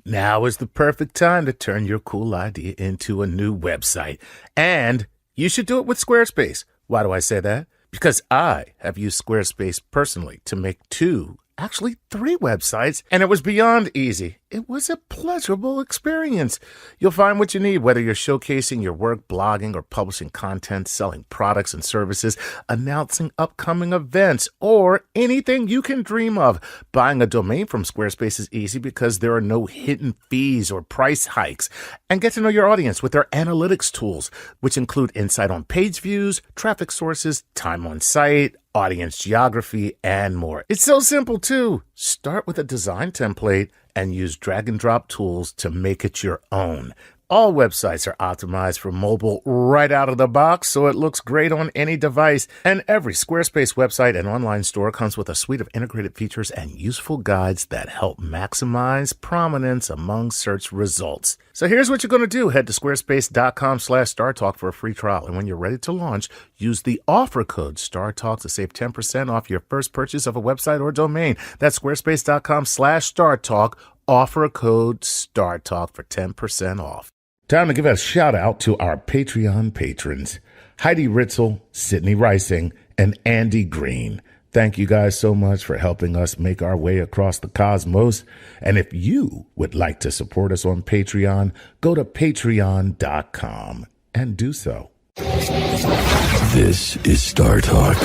Now is the perfect time to turn your cool idea into a new website. And you should do it with Squarespace. Why do I say that? Because I have used Squarespace personally to make 2, actually 3 websites, and it was beyond easy. It was a pleasurable experience. You'll find what you need, whether you're showcasing your work, blogging, or publishing content, selling products and services, announcing upcoming events, or anything you can dream of. Buying a domain from Squarespace is easy because there are no hidden fees or price hikes. And get to know your audience with their analytics tools, which include insight on page views, traffic sources, time on site, audience geography, and more. It's so simple, too. Start with a design template and use drag and drop tools to make it your own. All websites are optimized for mobile right out of the box, so it looks great on any device. And every Squarespace website and online store comes with a suite of integrated features and useful guides that help maximize prominence among search results. So here's what you're going to do. Head to squarespace.com/StarTalk for a free trial. And when you're ready to launch, use the offer code StarTalk to save 10% off your first purchase of a website or domain. That's squarespace.com/StarTalk. Offer code StarTalk for 10% off. Time to give a shout out to our Patreon patrons, Heidi Ritzel, Sydney Rising, and Andy Green. Thank you guys so much for helping us make our way across the cosmos. And if you would like to support us on Patreon, go to patreon.com and do so. This is StarTalk.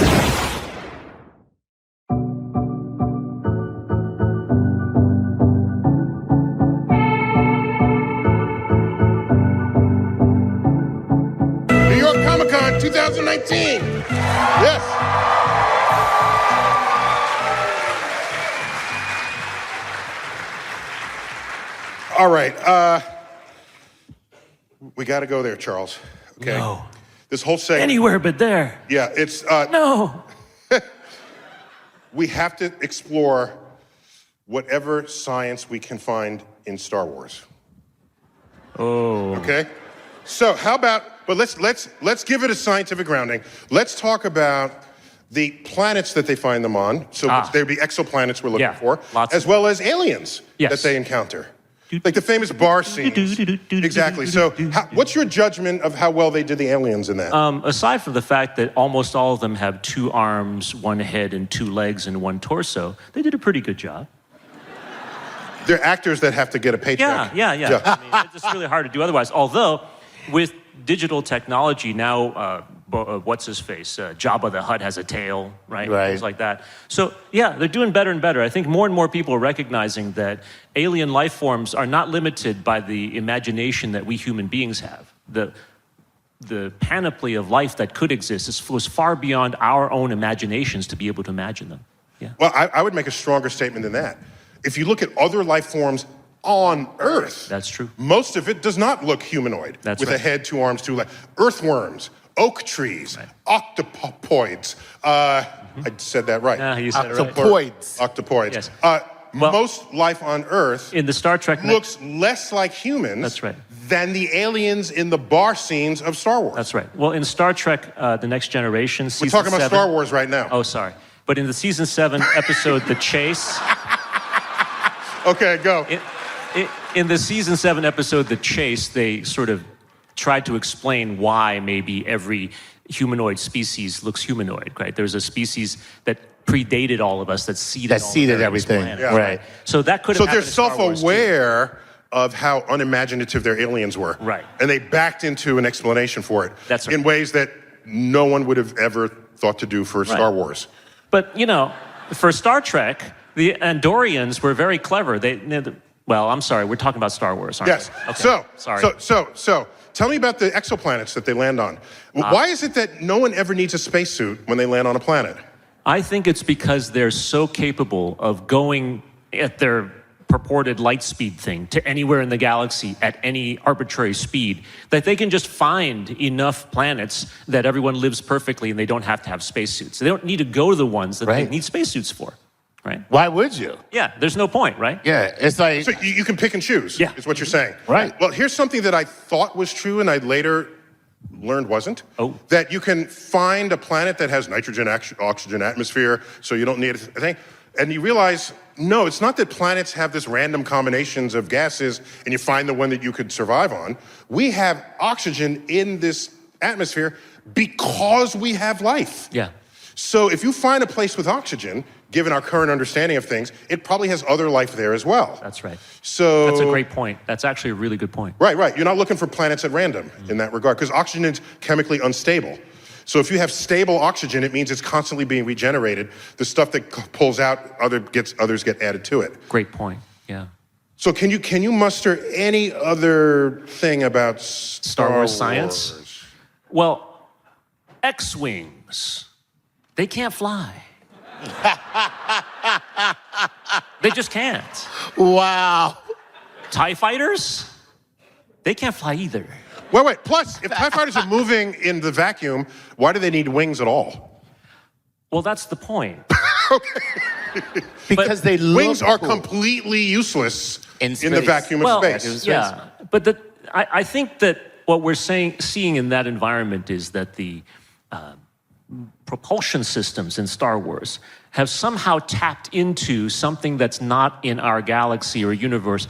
New York Comic Con 2019. Yes. All right. We got to go there, Charles. Okay. No. This whole segment. Anywhere but there. Yeah, it's. No. We have to explore whatever science we can find in Star Wars. Oh. Okay. So how about? But let's give it a scientific grounding. Let's talk about the planets that they find them on. So there'd be exoplanets we're looking for, as well as aliens that they encounter. Like the famous bar scenes. Exactly. So what's your judgment of how well they did the aliens in that? Aside from the fact that almost all of them have 2 arms, 1 head, and 2 legs, and 1 torso, they did a pretty good job. They're actors that have to get a paycheck. Yeah. I mean, it's just really hard to do otherwise. Although, with digital technology now, what's his face? Jabba the Hutt has a tail, right? Things like that. So yeah, they're doing better and better. I think more and more people are recognizing that alien life forms are not limited by the imagination that we human beings have. The panoply of life that could exist was far beyond our own imaginations to be able to imagine them. Yeah. Well, I would make a stronger statement than that. If you look at other life forms on Earth, that's true. Most of it does not look humanoid. With a head, 2 arms, 2 legs. Earthworms, oak trees, octopoids. I said that right. Yeah, you said it right. Octopoids. Yes. Most life on Earth in the Star Trek looks less like humans than the aliens in the bar scenes of Star Wars. That's right. Well, in Star Trek, The Next Generation, we're talking about Star Wars right now. Oh, sorry. But in the season 7 episode, The Chase. Okay, go. In the season 7 episode, The Chase, they sort of tried to explain why maybe every humanoid species looks humanoid, right? There's a species that predated all of us that seeded everything. Right. So that could have happened. So they're self-aware of how unimaginative their aliens were. Right. And they backed into an explanation for it. That's right. In ways that no one would have ever thought to do for Star Wars. But, for Star Trek, the Andorians were very clever. Well, I'm sorry, we're talking about Star Wars, aren't we? Okay. So, tell me about the exoplanets that they land on. Why is it that no one ever needs a spacesuit when they land on a planet? I think it's because they're so capable of going at their purported light speed thing to anywhere in the galaxy at any arbitrary speed that they can just find enough planets that everyone lives perfectly and they don't have to have spacesuits. They don't need to go to the ones that they need spacesuits for. Right. Why would you? Yeah, there's no point, right? Yeah, it's like... So you can pick and choose, is what you're saying. Right. Well, here's something that I thought was true and I later learned wasn't. That you can find a planet that has nitrogen, oxygen, atmosphere, so you don't need a thing. And you realize, no, it's not that planets have this random combinations of gases and you find the one that you could survive on. We have oxygen in this atmosphere because we have life. Yeah. So if you find a place with oxygen, given our current understanding of things, it probably has other life there as well. That's right. So that's a great point. That's actually a really good point. Right. You're not looking for planets at random in that regard, because oxygen is chemically unstable. So if you have stable oxygen, it means it's constantly being regenerated. The stuff that pulls out, others get added to it. Great point. Yeah. So can you muster any other thing about Star Wars science? Well, X-Wings. They can't fly. They just can't. Wow. TIE fighters? They can't fly either. Wait. Plus, if TIE fighters are moving in the vacuum, why do they need wings at all? Well, that's the point. Because wings are completely useless in the vacuum of space. Yeah, but I think that what we're seeing in that environment is that the propulsion systems in Star Wars have somehow tapped into something that's not in our galaxy or universe,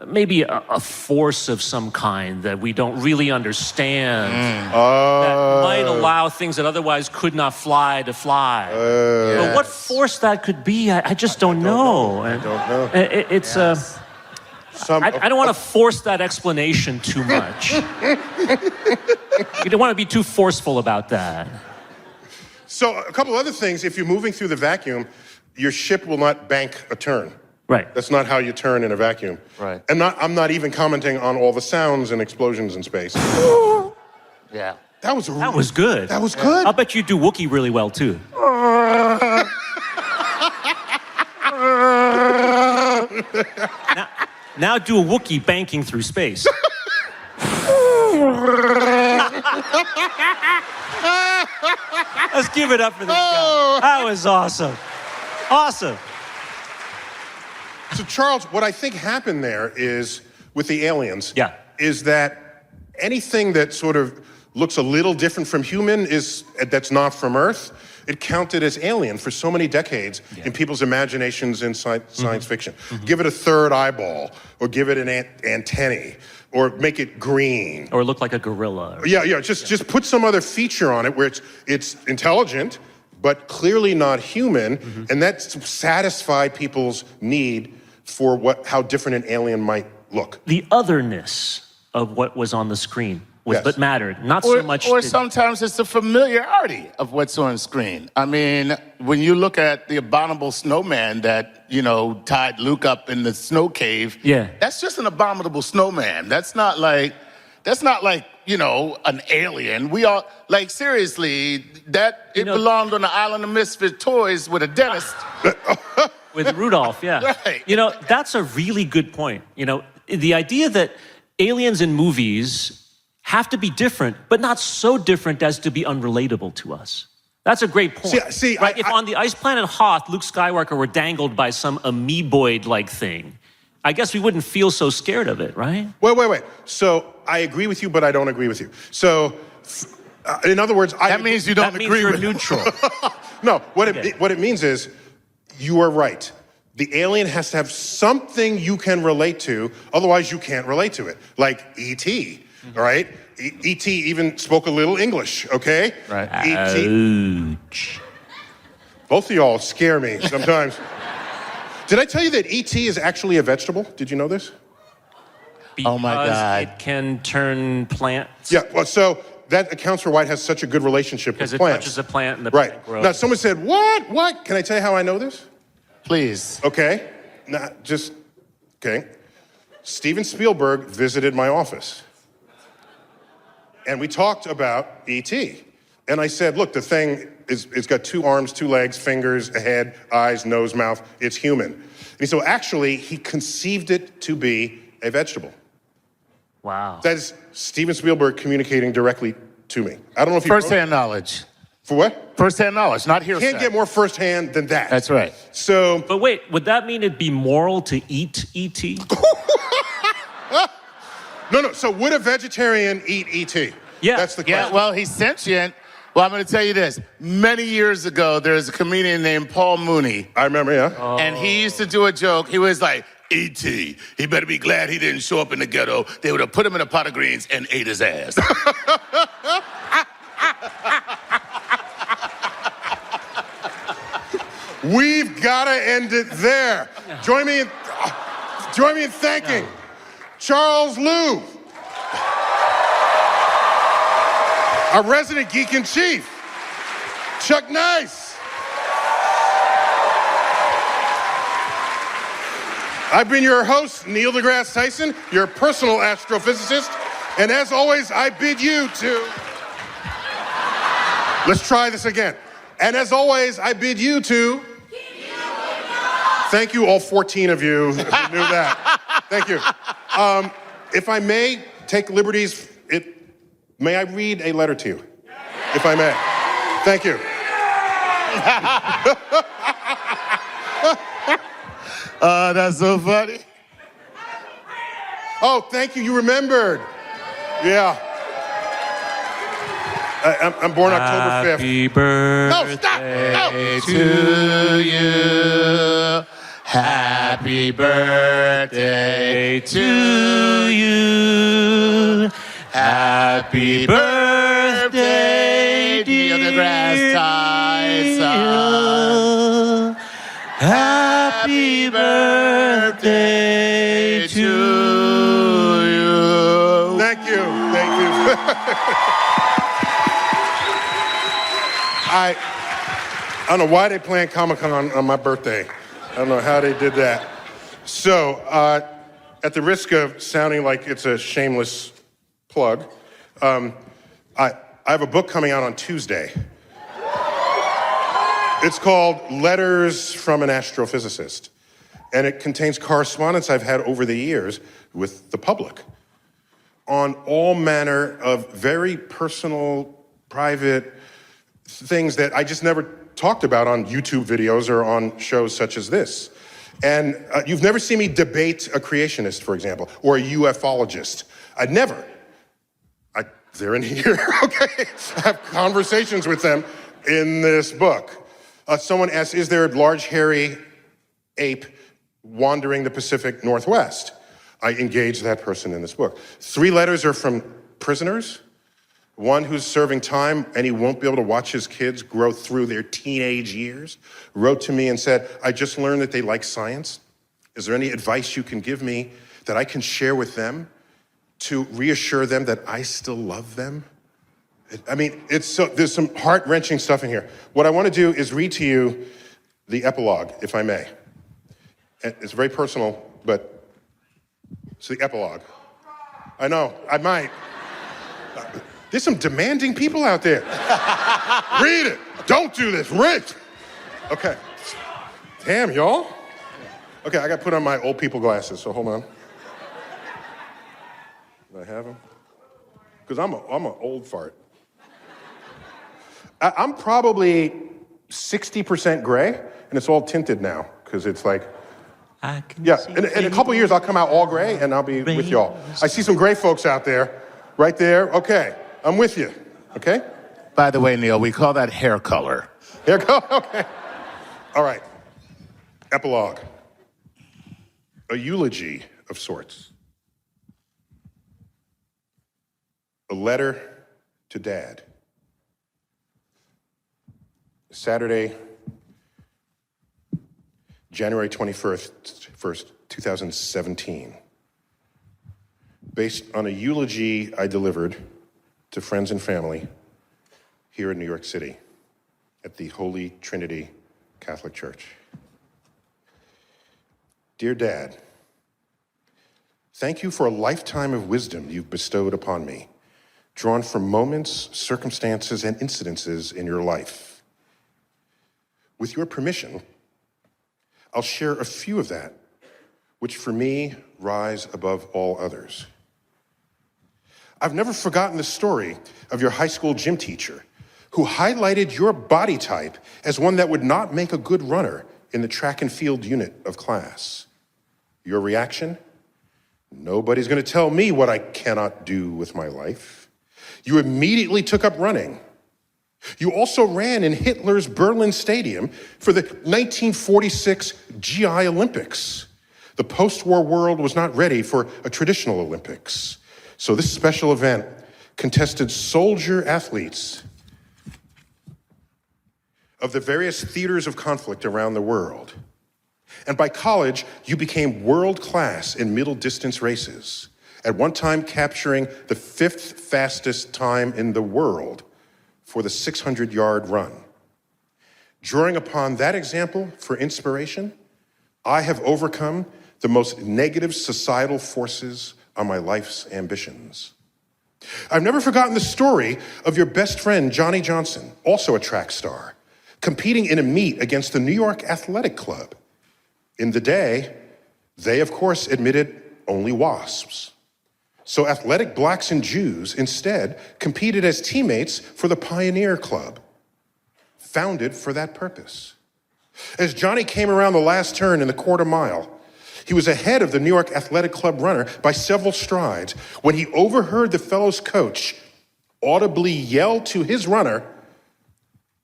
maybe a force of some kind that we don't really understand, that might allow things that otherwise could not fly to fly. But what force that could be, I just don't know. I don't know. It's I don't want to force that explanation too much. You don't want to be too forceful about that. So a couple other things. If you're moving through the vacuum, your ship will not bank a turn. Right. That's not how you turn in a vacuum. Right. And I'm not even commenting on all the sounds and explosions in space. Yeah. That was good. That was good. I'll bet you do Wookiee really well, too. now do a Wookiee banking through space. Let's give it up for this guy. That was awesome. Awesome. So, Charles, what I think happened there is, with the aliens, is that anything that sort of looks a little different from human that's not from Earth, it counted as alien for so many decades in people's imaginations in science fiction. Give it a third eyeball, or give it an antennae, or make it green. Or look like a gorilla. Just put some other feature on it where it's intelligent, but clearly not human, and that satisfied people's need for how different an alien might look. The otherness of what was on the screen was what mattered, not so much. Or sometimes it's the familiarity of what's on screen. I mean, when you look at the abominable snowman that, tied Luke up in the snow cave, that's just an abominable snowman. That's not like, an alien. We all, seriously, it belonged on the island of misfit toys with a dentist. With Rudolph, Right. That's a really good point. The idea that aliens in movies have to be different, but not so different as to be unrelatable to us. That's a great point. Right? If on the ice planet Hoth, Luke Skywalker were dangled by some amoeboid-like thing, I guess we wouldn't feel so scared of it, right? Wait. So I agree with you, but I don't agree with you. So, in other words, that means you don't agree with neutral. No, what it means is, you are right. The alien has to have something you can relate to, otherwise you can't relate to it. Like E.T., all right? E.T. even spoke a little English, okay? Right. E.T. Ouch. Both of y'all scare me sometimes. Did I tell you that E.T. is actually a vegetable? Did you know this? Because my God. it can turn plants. Yeah, well, so that accounts for why it has such a good relationship with plants. Because it touches a plant and the plant grows. Now, someone said, what? Can I tell you how I know this? Please. Okay. Steven Spielberg visited my office. And we talked about E.T. And I said, look, the thing it's got 2 arms, 2 legs, fingers, a head, eyes, nose, mouth. It's human. And he said, actually, he conceived it to be a vegetable. Wow. That is Steven Spielberg communicating directly to me. I don't know if you... First-hand knowledge. For what? First-hand knowledge, not hearsay. Can't get more first-hand than that. That's right. So... But wait, would that mean it'd be moral to eat E.T.? No. So would a vegetarian eat E.T.? Yeah. That's the question. Yeah, well, he's sentient. Well, I'm going to tell you this. Many years ago, there was a comedian named Paul Mooney. I remember, yeah. And he used to do a joke. He was like, E.T., he better be glad he didn't show up in the ghetto. They would have put him in a pot of greens and ate his ass. We've got to end it there. Join me in thanking Charles Liu, our resident geek-in-chief, Chuck Nice. I've been your host, Neil Degrasse Tyson, your personal astrophysicist, and as always, I bid you to... Let's try this again. And as always, I bid you to... Thank you, all 14 of you who knew that. Thank you. If I may take liberties, may I read a letter to you? If I may. Thank you. That's so funny. Oh, thank you. You remembered. Yeah. I'm born October 5th. Happy birthday No, stop! No! To you. Happy birthday to you. Happy birthday, dear Degrasse Tyson. Happy birthday to you. Thank you. I don't know why they planned Comic-Con on my birthday. I don't know how they did that. So, at the risk of sounding like it's a shameless plug, I I have a book coming out on Tuesday. It's called Letters from an Astrophysicist. And it contains correspondence I've had over the years with the public on all manner of very personal, private things that I just never talked about on YouTube videos or on shows such as this. And you've never seen me debate a creationist, for example, or a ufologist. I'd never. They're in here, okay? I have conversations with them in this book. Someone asked, is there a large hairy ape wandering the Pacific Northwest? I engage that person in this book. 3 letters are from prisoners. One who's serving time and he won't be able to watch his kids grow through their teenage years, wrote to me and said, I just learned that they like science. Is there any advice you can give me that I can share with them to reassure them that I still love them? I mean, there's some heart-wrenching stuff in here. What I want to do is read to you the epilogue, if I may. It's very personal, but it's the epilogue. I know, I might. There's some demanding people out there. Read it. Don't do this. Read. Okay. Damn, y'all. Okay, I got to put on my old people glasses, so hold on. Do I have them? Because I'm an old fart. I'm probably 60% gray, and it's all tinted now, because it's like, yeah, in a couple years, I'll come out all gray, and I'll be with y'all. I see some gray folks out there, right there. Okay, I'm with you, okay? By the way, Neil, we call that hair color. Hair color, okay. All right, epilogue. A eulogy of sorts. A letter to Dad. Saturday, January 21st, 2017. Based on a eulogy I delivered to friends and family here in New York City at the Holy Trinity Catholic Church. Dear Dad, thank you for a lifetime of wisdom you've bestowed upon me, drawn from moments, circumstances, and incidences in your life. With your permission, I'll share a few of that, which for me rise above all others. I've never forgotten the story of your high school gym teacher who highlighted your body type as one that would not make a good runner in the track and field unit of class. Your reaction? Nobody's going to tell me what I cannot do with my life. You immediately took up running. You also ran in Hitler's Berlin Stadium for the 1946 GI Olympics. The post-war world was not ready for a traditional Olympics. So this special event contested soldier athletes of the various theaters of conflict around the world. And by college, you became world class in middle distance races, at one time capturing the 5th fastest time in the world for the 600-yard run. Drawing upon that example for inspiration, I have overcome the most negative societal forces on my life's ambitions. I've never forgotten the story of your best friend, Johnny Johnson, also a track star, competing in a meet against the New York Athletic Club. In the day, they, of course, admitted only wasps. So athletic blacks and Jews instead competed as teammates for the Pioneer Club, founded for that purpose. As Johnny came around the last turn in the quarter mile, he was ahead of the New York Athletic Club runner by several strides when he overheard the fellow's coach audibly yell to his runner,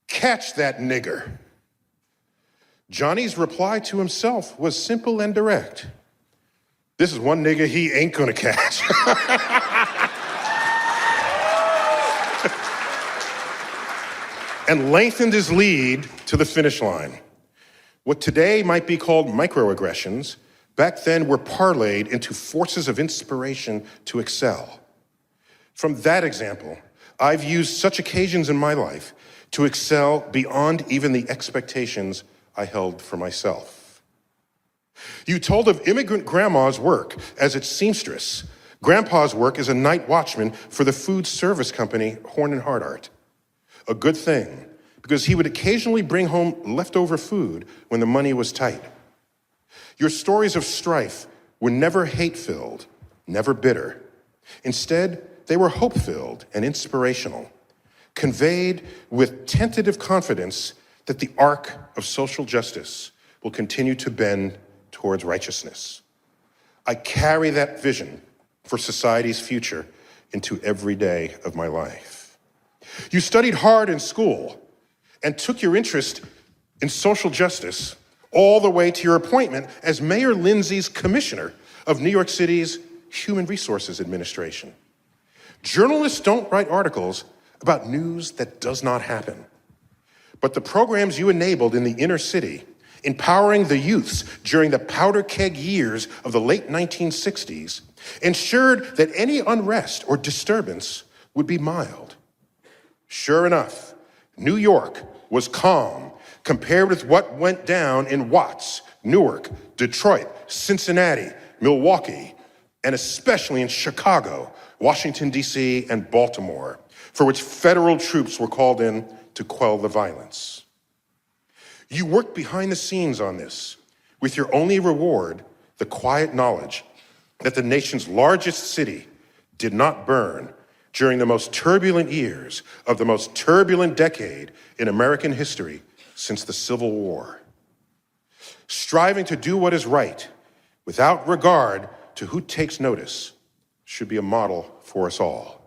"Catch that nigger." Johnny's reply to himself was simple and direct. This is one nigga he ain't gonna catch. And lengthened his lead to the finish line. What today might be called microaggressions, back then were parlayed into forces of inspiration to excel. From that example, I've used such occasions in my life to excel beyond even the expectations I held for myself. You told of immigrant grandma's work as its seamstress, Grandpa's work as a night watchman for the food service company Horn and Hardart. A good thing, because he would occasionally bring home leftover food when the money was tight. Your stories of strife were never hate-filled, never bitter. Instead, they were hope-filled and inspirational, conveyed with tentative confidence that the arc of social justice will continue to bend towards righteousness. I carry that vision for society's future into every day of my life. You studied hard in school and took your interest in social justice all the way to your appointment as Mayor Lindsay's commissioner of New York City's Human Resources Administration. Journalists don't write articles about news that does not happen. But the programs you enabled in the inner city, empowering the youths during the powder keg years of the late 1960s, ensured that any unrest or disturbance would be mild. Sure enough, New York was calm compared with what went down in Watts, Newark, Detroit, Cincinnati, Milwaukee, and especially in Chicago, Washington, D.C., and Baltimore, for which federal troops were called in to quell the violence. You worked behind the scenes on this, with your only reward, the quiet knowledge that the nation's largest city did not burn during the most turbulent years of the most turbulent decade in American history since the Civil War. Striving to do what is right without regard to who takes notice should be a model for us all.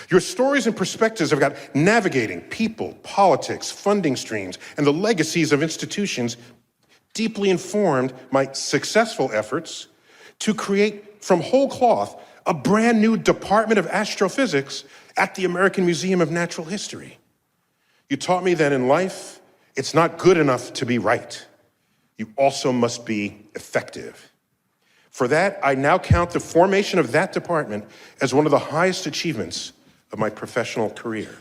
Your stories and perspectives about navigating people, politics, funding streams, and the legacies of institutions deeply informed my successful efforts to create from whole cloth a brand new Department of Astrophysics at the American Museum of Natural History. You taught me that in life, it's not good enough to be right. You also must be effective. For that, I now count the formation of that department as one of the highest achievements of my professional career.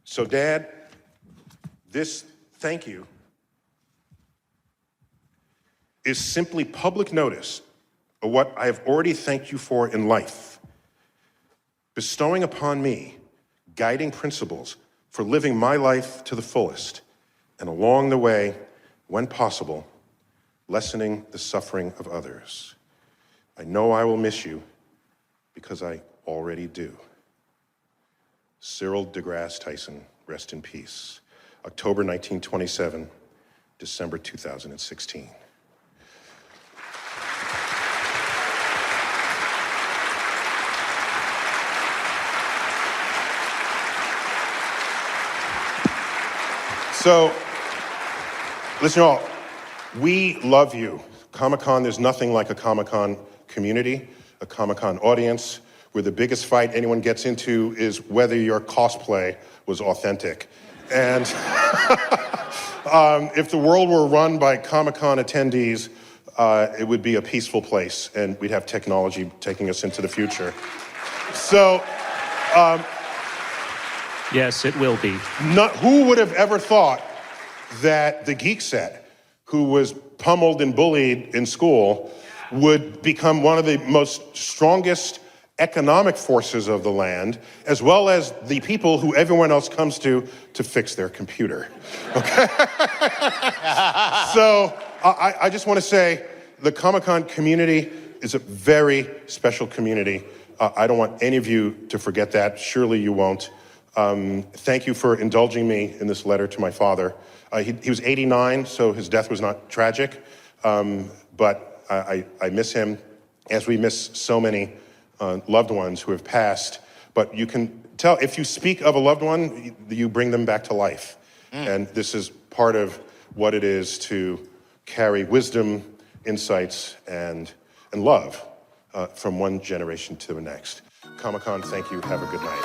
So, Dad, this thank you is simply public notice of what I have already thanked you for in life, bestowing upon me guiding principles for living my life to the fullest, and along the way, when possible, lessening the suffering of others. I know I will miss you because I already do. Cyril Degrasse Tyson, rest in peace. October 1927, December 2016. So, listen, y'all, we love you. Comic-Con, there's nothing like a Comic-Con community, a Comic-Con audience, where the biggest fight anyone gets into is whether your cosplay was authentic. And if the world were run by Comic-Con attendees, it would be a peaceful place, and we'd have technology taking us into the future. So, yes, it will be. Who would have ever thought that the geek set, who was pummeled and bullied in school, would become one of the most strongest economic forces of the land, as well as the people who everyone else comes to fix their computer, okay? So I just want to say the Comic-Con community is a very special community. I don't want any of you to forget that. Surely you won't. Thank you for indulging me in this letter to my father. He was 89, so his death was not tragic, but I miss him, as we miss so many loved ones who have passed. But you can tell, if you speak of a loved one, you bring them back to life. And this is part of what it is to carry wisdom, insights, and love from one generation to the next. Comic-Con, thank you. Have a good night.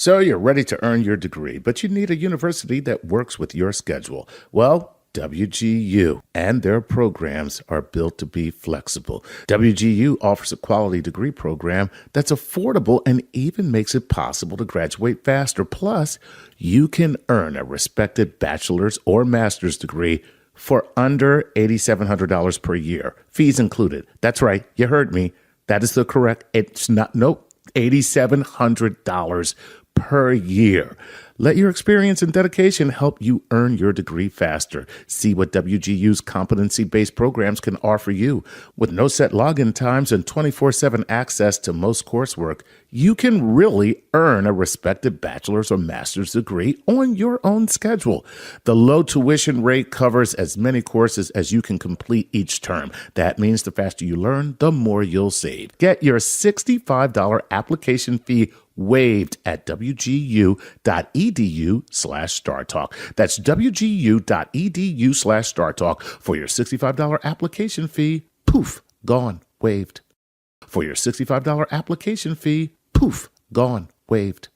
So you're ready to earn your degree, but you need a university that works with your schedule. Well, WGU and their programs are built to be flexible. WGU offers a quality degree program that's affordable and even makes it possible to graduate faster. Plus, you can earn a respected bachelor's or master's degree for under $8,700 per year, fees included. That's right, you heard me. That is the correct, $8,700 per year. Let your experience and dedication help you earn your degree faster. See what WGU's competency-based programs can offer you. With no set login times and 24/7 access to most coursework, you can really earn a respected bachelor's or master's degree on your own schedule. The low tuition rate covers as many courses as you can complete each term. That means the faster you learn, the more you'll save. Get your $65 application fee waived at wgu.edu/StarTalk. That's wgu.edu/StarTalk for your $65 application fee. Poof, gone, waived. For your $65 application fee, poof, gone, waived.